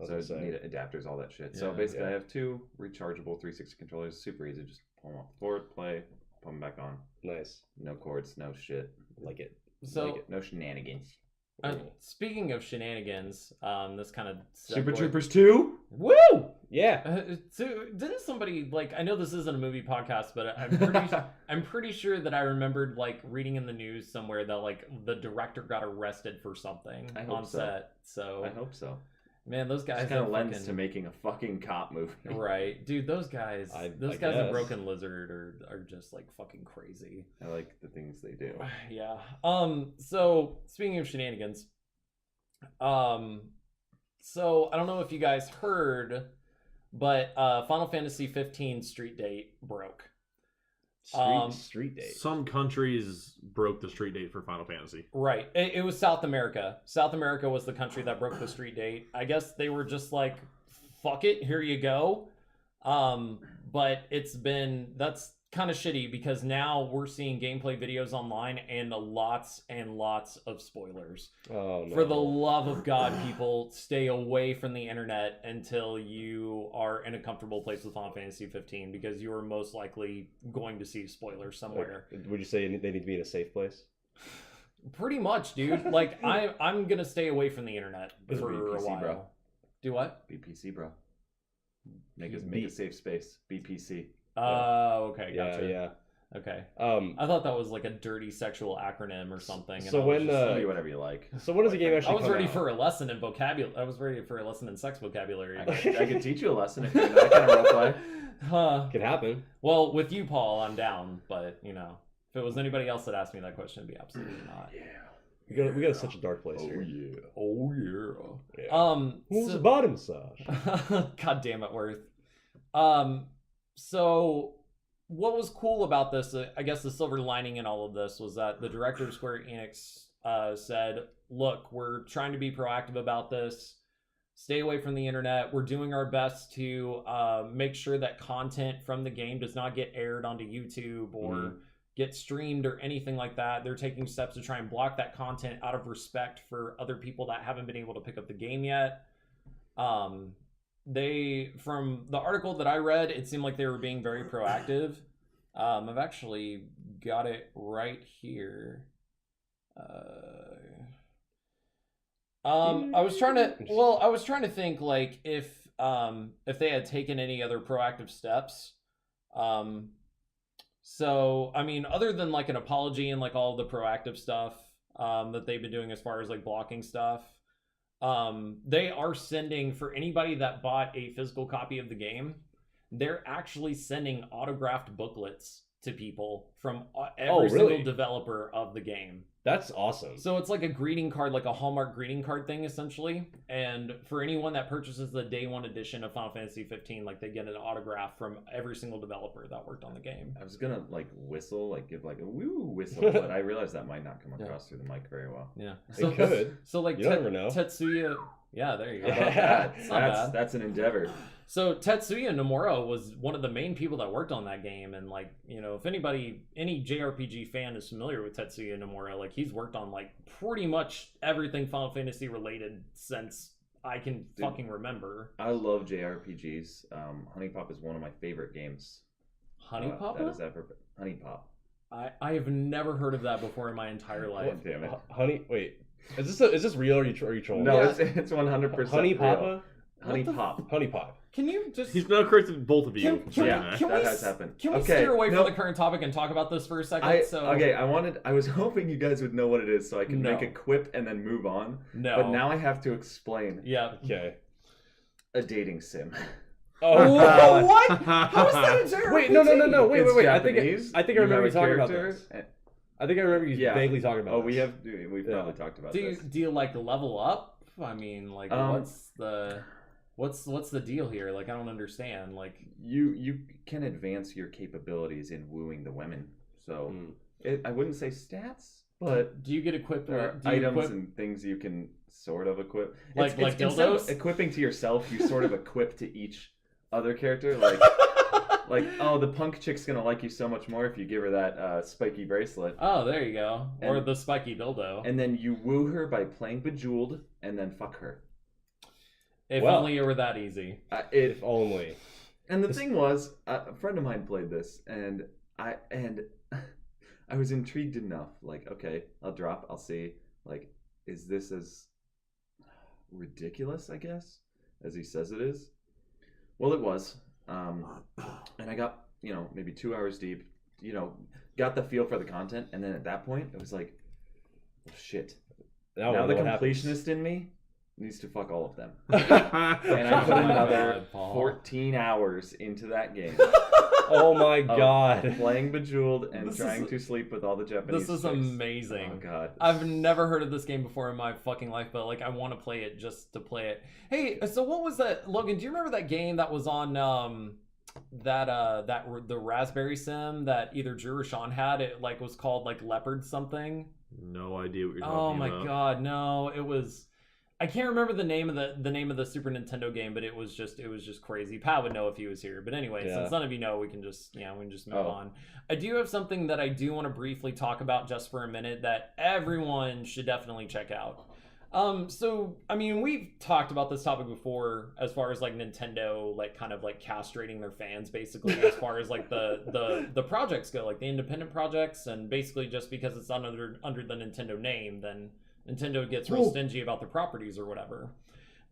Speaker 2: So
Speaker 4: you need adapters, all that shit. So basically, I have two rechargeable 360 controllers. Super easy. Just pull them off the board, play, put them back on.
Speaker 2: Nice.
Speaker 4: No cords, no shit.
Speaker 2: Like it.
Speaker 4: No shenanigans.
Speaker 1: Speaking of shenanigans, this kind of
Speaker 4: Super Troopers 2.
Speaker 1: Woo!
Speaker 2: Yeah.
Speaker 1: So didn't somebody like? I know this isn't a movie podcast, but I'm pretty sure that I remembered like reading in the news somewhere that like the director got arrested for something on set. So
Speaker 4: I hope so.
Speaker 1: Man, those guys
Speaker 4: kind of lends to making a fucking cop movie,
Speaker 1: right? Dude, those guys in Broken Lizard are just like fucking crazy.
Speaker 4: I like the things they do.
Speaker 1: Yeah. So speaking of shenanigans, so I don't know if you guys heard, but Final Fantasy 15 Street Date broke.
Speaker 2: Street Date.
Speaker 3: Some countries broke the street date for Final Fantasy.
Speaker 1: Right. It was South America. South America was the country that broke the street date. I guess they were just like, fuck it, here you go. But that's kind of shitty because now we're seeing gameplay videos online and lots of spoilers.
Speaker 2: Oh, no.
Speaker 1: For the love of God, people, stay away from the internet until you are in a comfortable place with Final Fantasy 15 because you are most likely going to see spoilers somewhere.
Speaker 2: Would you say they need to be in a safe place?
Speaker 1: Pretty much, dude. Like I'm gonna stay away from the internet for
Speaker 4: BPC,
Speaker 1: a while.
Speaker 4: bro.
Speaker 1: Do what?
Speaker 4: BPC, bro. Make a safe space. BPC.
Speaker 1: Oh, okay, gotcha.
Speaker 2: Yeah.
Speaker 1: Okay. I thought that was like a dirty sexual acronym or something.
Speaker 2: So when
Speaker 4: do whatever you like.
Speaker 2: So when does the game actually?
Speaker 1: I was ready for a lesson in vocabulary. I was ready for a lesson in sex vocabulary.
Speaker 4: I could teach you a lesson if you're that kind of role play.
Speaker 2: Could happen.
Speaker 1: Well, with you, Paul, I'm down, but you know. it was anybody else that asked me that question, it'd be absolutely not.
Speaker 2: Yeah. We got such a dark place here.
Speaker 3: yeah.
Speaker 1: Oh yeah.
Speaker 2: Who's the bottom massage?
Speaker 1: God damn it, Worth. So what was cool about this, I guess the silver lining in all of this was that the director of Square Enix said, look, we're trying to be proactive about this. Stay away from the internet. We're doing our best to make sure that content from the game does not get aired onto YouTube or get streamed or anything like that. They're taking steps to try and block that content out of respect for other people that haven't been able to pick up the game yet. They, from the article that I read, it seemed like they were being very proactive. I've actually got it right here. I was trying to think like if they had taken any other proactive steps. So I mean, other than like an apology and like all the proactive stuff that they've been doing as far as like blocking stuff, they are sending, for anybody that bought a physical copy of the game, they're actually sending autographed booklets to people from every single developer of the game.
Speaker 2: That's awesome.
Speaker 1: So it's like a greeting card, like a Hallmark greeting card thing, essentially. And for anyone that purchases the day one edition of Final Fantasy 15, like they get an autograph from every single developer that worked on the game.
Speaker 4: I was gonna like whistle, like give like a woo whistle, but I realized that might not come across through the mic very well.
Speaker 1: Yeah,
Speaker 2: it could.
Speaker 1: So like
Speaker 2: you never know.
Speaker 1: Tetsuya. Yeah, there you go.
Speaker 4: That's an endeavor.
Speaker 1: So Tetsuya Nomura was one of the main people that worked on that game, and like, you know, if any JRPG fan is familiar with Tetsuya Nomura, like he's worked on like pretty much everything Final Fantasy related since I can fucking remember.
Speaker 4: I love JRPGs. Huniepop is one of my favorite games.
Speaker 1: Huniepop?
Speaker 4: That has ever been. Huniepop.
Speaker 1: I have never heard of that before in my entire life.
Speaker 4: God damn it.
Speaker 2: Wait. Is this real or are you trolling?
Speaker 4: No,
Speaker 1: Yeah.
Speaker 4: it's 100%
Speaker 2: Huniepop?
Speaker 4: real. Huniepop.
Speaker 2: Huniepop.
Speaker 1: Can you just...
Speaker 3: He's now corrected both of you.
Speaker 4: That has happened.
Speaker 1: Can we steer away from the current topic and talk about this for a second?
Speaker 4: I was hoping you guys would know what it is so I could make a quip and then move on.
Speaker 1: No.
Speaker 4: But now I have to explain.
Speaker 1: Yeah.
Speaker 2: Okay.
Speaker 4: A dating sim.
Speaker 2: Oh, God.
Speaker 1: What? How is that a JRPG?
Speaker 2: Wait, no. Wait.
Speaker 4: Japanese.
Speaker 2: I think I remember you talking about
Speaker 4: character,
Speaker 2: this. I think I remember you vaguely talking about this.
Speaker 4: We've probably talked about this.
Speaker 1: Do you like level up? I mean, like, what's the deal here? Like, I don't understand. Like,
Speaker 4: you can advance your capabilities in wooing the women. So I wouldn't say stats, but
Speaker 1: do you get equipped?
Speaker 4: There are items and things you can sort of equip.
Speaker 1: Like
Speaker 4: instead
Speaker 1: dildos?
Speaker 4: of equipping to yourself, you sort of equip to each other character. Like, oh, the punk chick's gonna like you so much more if you give her that spiky bracelet.
Speaker 1: Oh, there you go. Or the spiky dildo.
Speaker 4: And then you woo her by playing Bejeweled, and then fuck her.
Speaker 1: If only it were that easy.
Speaker 2: If only.
Speaker 4: And the thing was, a friend of mine played this, and I was intrigued enough. Like, okay, I'll see. Like, is this as ridiculous, I guess, as he says it is? Well, it was. And I got, maybe 2 hours deep, got the feel for the content. And then at that point, it was like, oh, shit. Now the completionist in me needs to fuck all of them. And I put another 14 hours into that game.
Speaker 2: Oh my God.
Speaker 4: Playing Bejeweled and trying to sleep with all the Japanese
Speaker 1: This is
Speaker 4: chicks.
Speaker 1: amazing.
Speaker 4: Oh God.
Speaker 1: I've never heard of this game before in my fucking life, but like I want to play it just to play it. Hey, so what was that, Logan? Do you remember that game that was on the Raspberry Sim that either Drew or Sean had? It like was called like Leopard something.
Speaker 3: No idea what you're talking
Speaker 1: Oh
Speaker 3: about.
Speaker 1: my God, no! It was. I can't remember the name of the Super Nintendo game, but it was just crazy. Pat would know if he was here. But anyway, since none of you know, we can just move on. I do have something that I do want to briefly talk about just for a minute that everyone should definitely check out. So I mean, we've talked about this topic before as far as like Nintendo like kind of like castrating their fans basically as far as like the projects go, like the independent projects, and basically just because it's under the Nintendo name, then Nintendo gets real stingy about their properties or whatever.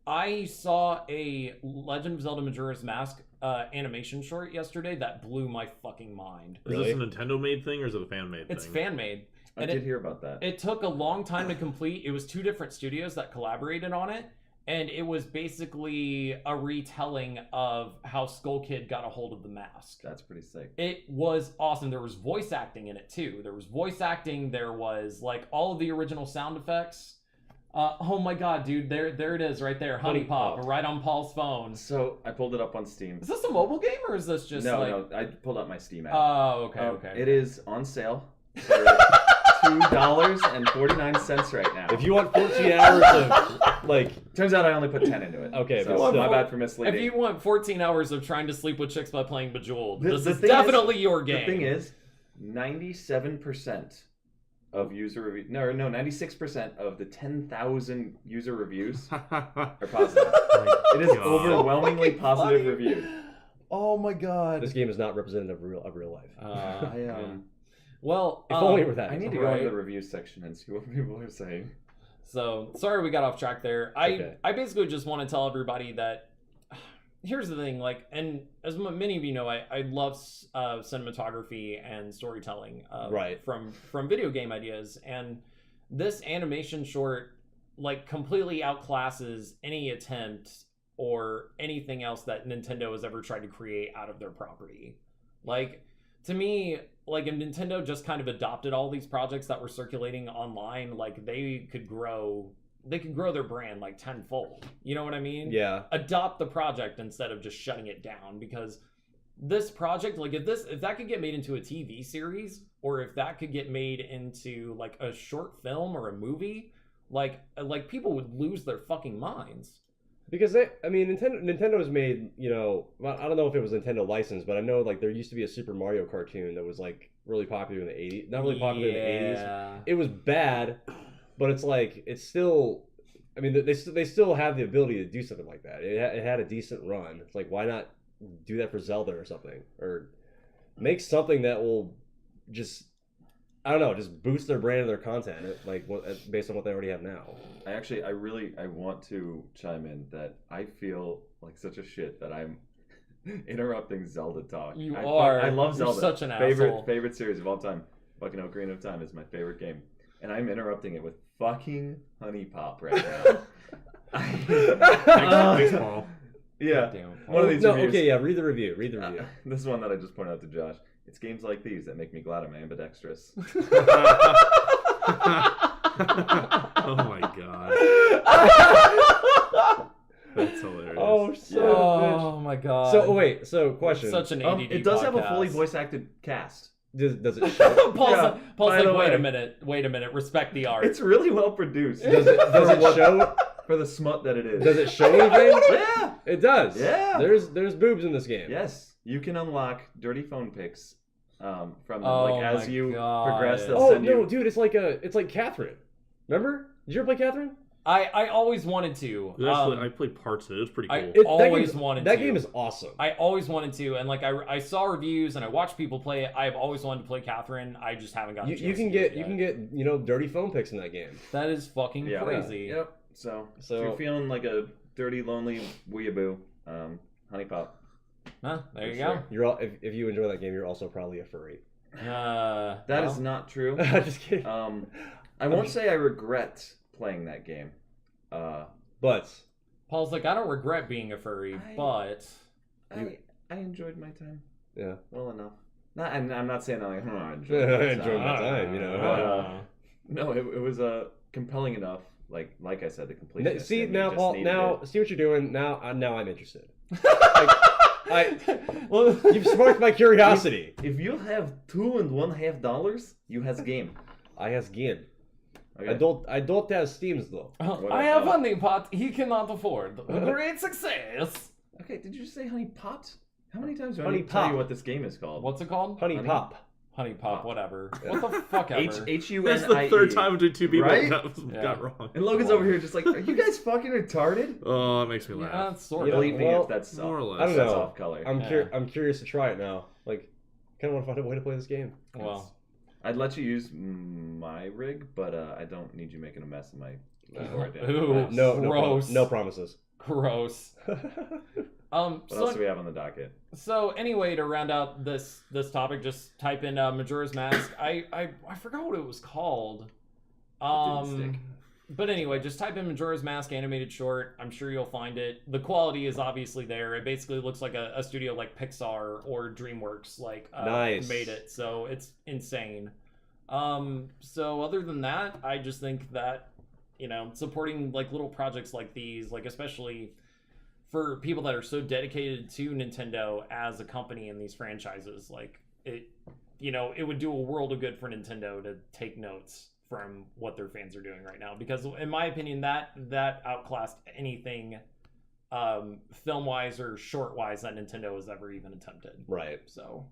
Speaker 1: I saw a Legend of Zelda Majora's Mask animation short yesterday that blew my fucking mind.
Speaker 3: Is this a Nintendo-made thing or is it a fan-made thing?
Speaker 1: It's fan-made.
Speaker 4: I did hear about that.
Speaker 1: It took a long time to complete. It was 2 different studios that collaborated on it. and it was basically a retelling of how Skull Kid got a hold of the mask.
Speaker 4: That's pretty sick.
Speaker 1: It was awesome. There was voice acting in it too. There was voice acting. There was like all of the original sound effects. Oh my god, dude! There it is, right there. Huniepop, right on Paul's phone.
Speaker 4: So I pulled it up on Steam.
Speaker 1: Is this a mobile game or is this just
Speaker 4: No, I pulled up my Steam app.
Speaker 1: Oh, okay.
Speaker 4: It is on sale for $2.49 right now.
Speaker 2: If you want 14 hours of like,
Speaker 4: Turns out I only put 10 into it.
Speaker 2: Okay,
Speaker 4: so
Speaker 2: but
Speaker 4: my
Speaker 2: still.
Speaker 4: bad for misleading.
Speaker 1: If you want 14 hours of trying to sleep with chicks by playing Bejeweled,
Speaker 4: The-
Speaker 1: this
Speaker 4: the
Speaker 1: is
Speaker 4: thing
Speaker 1: definitely your game.
Speaker 4: The thing is, 97% of user reviews, no, 96% of the 10,000 user reviews are positive. It is overwhelmingly positive
Speaker 1: funny.
Speaker 4: review.
Speaker 1: Oh my god.
Speaker 2: this game is not representative of real life.
Speaker 1: Well,
Speaker 2: If only it were that.
Speaker 4: I need to go into the review section and see what people are saying.
Speaker 1: So sorry we got off track there.
Speaker 2: Okay.
Speaker 1: I basically just want to tell everybody that here's the thing, like, and as many of you know, I love cinematography and storytelling,
Speaker 2: Right.
Speaker 1: from video game ideas, and this animation short like completely outclasses any attempt or anything else that Nintendo has ever tried to create out of their property. Like, to me, like, if Nintendo just kind of adopted all these projects that were circulating online, like, they could grow their brand like tenfold. You know what I mean?
Speaker 2: Yeah.
Speaker 1: Adopt the project instead of just shutting it down, because this project, like, if that could get made into a TV series, or if that could get made into like a short film or a movie, like people would lose their fucking minds.
Speaker 2: Because Nintendo has made, I don't know if it was Nintendo licensed, but I know like there used to be a Super Mario cartoon that was like really popular in the 80s. Not really popular in the 80s. It was bad, but it's like, it's still, I mean, they still have the ability to do something like that. It had a decent run. It's like, why not do that for Zelda or something? Or make something that will just, I don't know, just boost their brand and their content, like based on what they already have now.
Speaker 4: I want to chime in that I feel like such a shit that I'm interrupting Zelda talk. I love Zelda.
Speaker 1: You're such an asshole.
Speaker 4: Favorite series of all time. Fucking Ocarina of Time is my favorite game, and I'm interrupting it with fucking Huniepop right now.
Speaker 3: Thanks, Paul.
Speaker 4: Yeah.
Speaker 1: Damn.
Speaker 4: One of these reviews.
Speaker 2: Okay, yeah, read the review.
Speaker 4: This one that I just pointed out to Josh. It's games like these that make me glad I'm ambidextrous.
Speaker 3: Oh my god. That's hilarious.
Speaker 1: Oh my god.
Speaker 2: So wait, question.
Speaker 1: Such an ADD
Speaker 4: It does have a
Speaker 1: podcast.
Speaker 4: fully voice acted cast.
Speaker 2: Does it show?
Speaker 1: Paul's
Speaker 4: by the
Speaker 1: like, wait
Speaker 4: way.
Speaker 1: a minute, respect the art.
Speaker 4: It's really well produced.
Speaker 2: Does it show?
Speaker 4: For the smut that it is.
Speaker 2: Does it show anything?
Speaker 4: Yeah.
Speaker 2: It does.
Speaker 4: Yeah.
Speaker 2: There's boobs in this game.
Speaker 4: Yes. You can unlock dirty phone pics from them.
Speaker 1: Oh
Speaker 4: as
Speaker 1: my
Speaker 4: you
Speaker 1: God.
Speaker 4: progress, they'll
Speaker 2: Oh
Speaker 4: send
Speaker 2: no,
Speaker 4: you.
Speaker 2: dude, it's like Catherine. Remember? Did you ever play Catherine?
Speaker 1: I always wanted to.
Speaker 3: I played parts of it. It was pretty cool.
Speaker 2: That game is awesome.
Speaker 1: I always wanted to, and like I saw reviews and I watched people play it. I've always wanted to play Catherine. I just haven't gotten.
Speaker 2: You can get dirty phone pics in that game.
Speaker 1: That is fucking crazy.
Speaker 4: Yep. So if you're feeling like a dirty, lonely weeaboo, Huniepop.
Speaker 1: Huh, there you
Speaker 4: sure.
Speaker 1: go.
Speaker 2: If you enjoy that game, you're also probably a furry.
Speaker 4: That is not true.
Speaker 2: Just kidding.
Speaker 4: I won't say I regret playing that game.
Speaker 2: But
Speaker 1: Paul's like, I don't regret being a furry, but
Speaker 4: I enjoyed my time.
Speaker 2: Yeah.
Speaker 4: Well enough. I'm not saying I
Speaker 2: enjoyed my time.
Speaker 4: No, it was compelling enough. Like I said, the completion.
Speaker 2: See now, Paul. Now see what you're doing. Now I'm interested.
Speaker 1: Well,
Speaker 2: You've sparked my curiosity.
Speaker 4: If you have $2.50, you has game.
Speaker 2: I has game.
Speaker 4: Okay.
Speaker 2: I don't have Steams though.
Speaker 1: I have Huniepop he cannot afford. Great success.
Speaker 4: Okay, did you just say Huniepop? How many times do I
Speaker 2: Huniepop.
Speaker 4: need to tell you what this game is called?
Speaker 1: What's it called?
Speaker 2: Huniepop.
Speaker 1: Huniepop, whatever. What the fuck ever.
Speaker 4: H-U-N-I-E.
Speaker 3: That's the third time between two people
Speaker 4: Right?
Speaker 3: got wrong.
Speaker 4: And Logan's over here just like, are you guys fucking retarded?
Speaker 3: Oh, it makes me
Speaker 1: Yeah,
Speaker 3: laugh.
Speaker 1: that's sort
Speaker 2: You
Speaker 1: of.
Speaker 2: know,
Speaker 4: Believe me,
Speaker 2: well,
Speaker 4: if that's
Speaker 3: more or less.
Speaker 2: I don't
Speaker 4: that's
Speaker 2: know.
Speaker 4: off color.
Speaker 2: I'm curious to try it now. Like, kind of want to find a way to play this game.
Speaker 1: Well,
Speaker 4: I'd let you use my rig, but I don't need you making a mess of my keyboard.
Speaker 1: Ooh, gross.
Speaker 2: No promises.
Speaker 1: Gross.
Speaker 4: What else do we have on the docket?
Speaker 1: So anyway, to round out this topic, just type in Majora's Mask. I forgot what it was called.
Speaker 4: Didn't stick.
Speaker 1: But anyway, just type in Majora's Mask animated short. I'm sure you'll find it. The quality is obviously there. It basically looks like a studio like Pixar or DreamWorks
Speaker 2: Nice.
Speaker 1: made it. So it's insane. So other than that, I just think that, you know, supporting like little projects like these, like especially for people that are so dedicated to Nintendo as a company in these franchises, like it, you know, it would do a world of good for Nintendo to take notes from what their fans are doing right now, because in my opinion that outclassed anything film wise or short wise that Nintendo has ever even attempted.
Speaker 2: Right.
Speaker 1: So,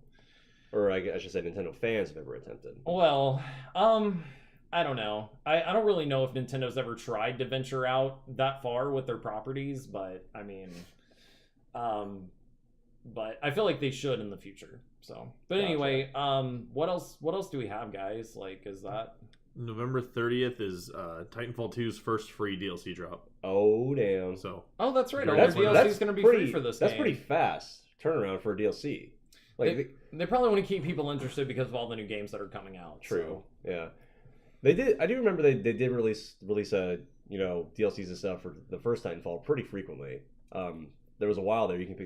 Speaker 2: or I should say Nintendo fans have ever attempted.
Speaker 1: well, I don't know. I don't really know if Nintendo's ever tried to venture out that far with their properties, but I mean, but I feel like they should in the future. So, but
Speaker 2: Gotcha.
Speaker 1: anyway, what else do we have, guys? Like, is that
Speaker 3: November 30th is Titanfall 2's first free DLC drop.
Speaker 2: Oh damn!
Speaker 3: So
Speaker 1: Oh, that's right. All
Speaker 2: That's
Speaker 1: their DLC is going to be free
Speaker 2: pretty-
Speaker 1: for this
Speaker 2: That's
Speaker 1: game.
Speaker 2: pretty fast turnaround for a DLC. Like
Speaker 1: They probably want to keep people interested because of all the new games that are coming out.
Speaker 2: true, yeah. They did. I do remember they did release you know, DLCs and stuff for the first Titanfall pretty frequently. There was a while there you could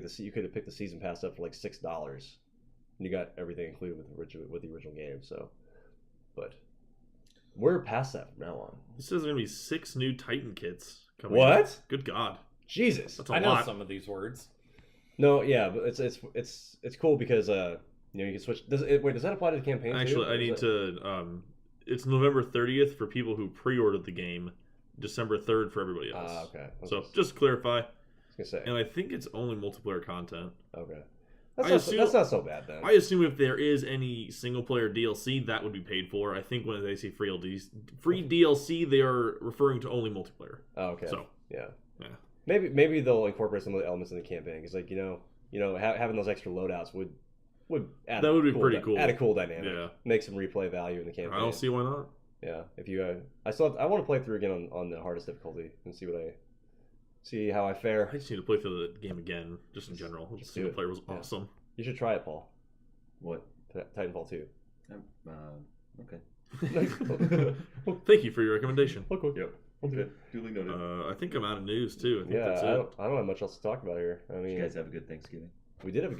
Speaker 2: have picked the season pass up for like $6, and you got everything included with the original game. So, but we're past that from now on.
Speaker 3: this says there's gonna be 6 new Titan kits coming.
Speaker 2: What?
Speaker 3: out. Good God,
Speaker 2: Jesus.
Speaker 3: that's a
Speaker 1: I know
Speaker 3: lot.
Speaker 1: some of these words.
Speaker 2: No, yeah, but it's cool because you know, you can switch. Does that apply to the campaign?
Speaker 3: Actually,
Speaker 2: too?
Speaker 3: I need to. It's November 30th for people who pre-ordered the game. December 3rd for everybody else.
Speaker 2: Okay.
Speaker 3: So just to clarify,
Speaker 2: I was gonna say.
Speaker 3: and I think it's only multiplayer content.
Speaker 2: Okay.
Speaker 3: I
Speaker 2: That's not so bad then.
Speaker 3: I assume if there is any single player DLC, that would be paid for. I think when they say free DLC, they are referring to only multiplayer.
Speaker 2: Oh, okay.
Speaker 3: So
Speaker 2: yeah.
Speaker 3: yeah.
Speaker 2: Maybe they'll incorporate some of the elements in the campaign because, like, you know, having those extra loadouts would add
Speaker 3: That would be pretty cool.
Speaker 2: Add a cool dynamic.
Speaker 3: Yeah.
Speaker 2: Make some replay value in the campaign.
Speaker 3: I don't see why not.
Speaker 2: Yeah. If you, I want to play through again on the hardest difficulty and see how I fare.
Speaker 3: I just need to play through the game again, just in general. The
Speaker 2: Just do
Speaker 3: single
Speaker 2: it.
Speaker 3: player was
Speaker 2: Yeah.
Speaker 3: awesome.
Speaker 2: You should try it, Paul.
Speaker 4: What?
Speaker 2: Titanfall 2.
Speaker 4: Okay.
Speaker 3: Thank you for your recommendation.
Speaker 2: Look.
Speaker 4: Yep. Okay. Duly noted.
Speaker 3: I think I'm out of news too. I think
Speaker 2: Yeah,
Speaker 3: that's
Speaker 2: I
Speaker 3: it.
Speaker 2: don't have much else to talk about here. I mean,
Speaker 4: You guys have a good Thanksgiving.
Speaker 2: I did have a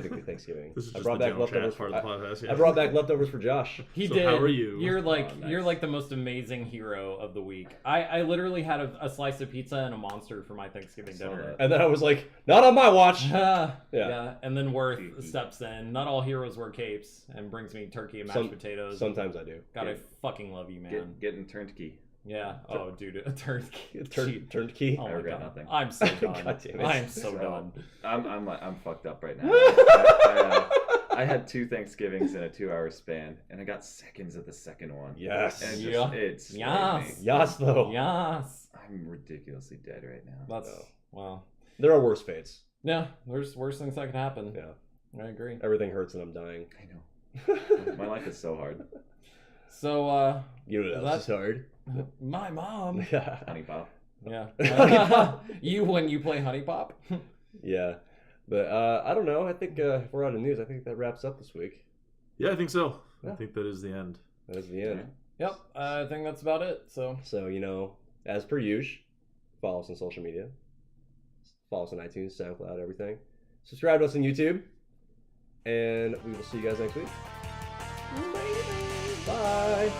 Speaker 2: good Thanksgiving.
Speaker 3: This is
Speaker 2: I
Speaker 3: just
Speaker 2: brought
Speaker 3: the
Speaker 2: back
Speaker 3: general chat
Speaker 2: leftovers.
Speaker 3: part of the podcast. Yeah.
Speaker 2: I brought back leftovers for Josh.
Speaker 1: He
Speaker 3: So
Speaker 1: did.
Speaker 3: how are you?
Speaker 1: You're like
Speaker 4: Oh, nice.
Speaker 1: you're like the most amazing hero of the week. I literally had a slice of pizza and a monster for my Thanksgiving
Speaker 4: I saw
Speaker 1: dinner.
Speaker 4: that.
Speaker 2: And then I was like, not on my watch.
Speaker 1: Yeah. And then Worth
Speaker 4: Dude.
Speaker 1: steps in. Not all heroes wear capes, and brings me turkey and mashed potatoes.
Speaker 2: Sometimes I do.
Speaker 1: God, I
Speaker 4: Yeah.
Speaker 1: fucking love you, man.
Speaker 4: Getting turnkey.
Speaker 1: Yeah. Oh, dude, a turkey.
Speaker 2: Turned key.
Speaker 1: Oh
Speaker 4: I
Speaker 1: my
Speaker 4: regret
Speaker 1: god.
Speaker 4: nothing.
Speaker 1: I'm so done.
Speaker 2: God damn it.
Speaker 1: I am so
Speaker 4: So-
Speaker 1: done.
Speaker 4: I'm fucked up right now. I had 2 Thanksgivings in a 2-hour span, and I got seconds at the second one.
Speaker 2: Yes.
Speaker 4: And
Speaker 1: Yeah.
Speaker 4: it slayed
Speaker 1: Yes.
Speaker 4: me.
Speaker 2: Yas though.
Speaker 1: Yes.
Speaker 4: I'm ridiculously dead right now.
Speaker 1: That's
Speaker 2: No.
Speaker 1: wow.
Speaker 2: There are worse fates.
Speaker 1: Yeah, there's worse things that can happen.
Speaker 2: Yeah.
Speaker 1: I agree.
Speaker 2: Everything hurts and I'm dying.
Speaker 4: I know. My life is so hard.
Speaker 1: So,
Speaker 2: You know what else is hard?
Speaker 1: my mom.
Speaker 2: Yeah.
Speaker 4: Huniepop.
Speaker 1: Yeah. You when you play Huniepop?
Speaker 2: Yeah. But I don't know. I think if we're on the news, I think that wraps up this week.
Speaker 3: Yeah, I think so.
Speaker 2: Yeah.
Speaker 3: I think that is the end.
Speaker 2: That is the end.
Speaker 1: Yep, I think that's about it. So,
Speaker 2: So, you know, as per usual, follow us on social media. Follow us on iTunes, SoundCloud, everything. Subscribe to us on YouTube. And we will see you guys next week. Bye.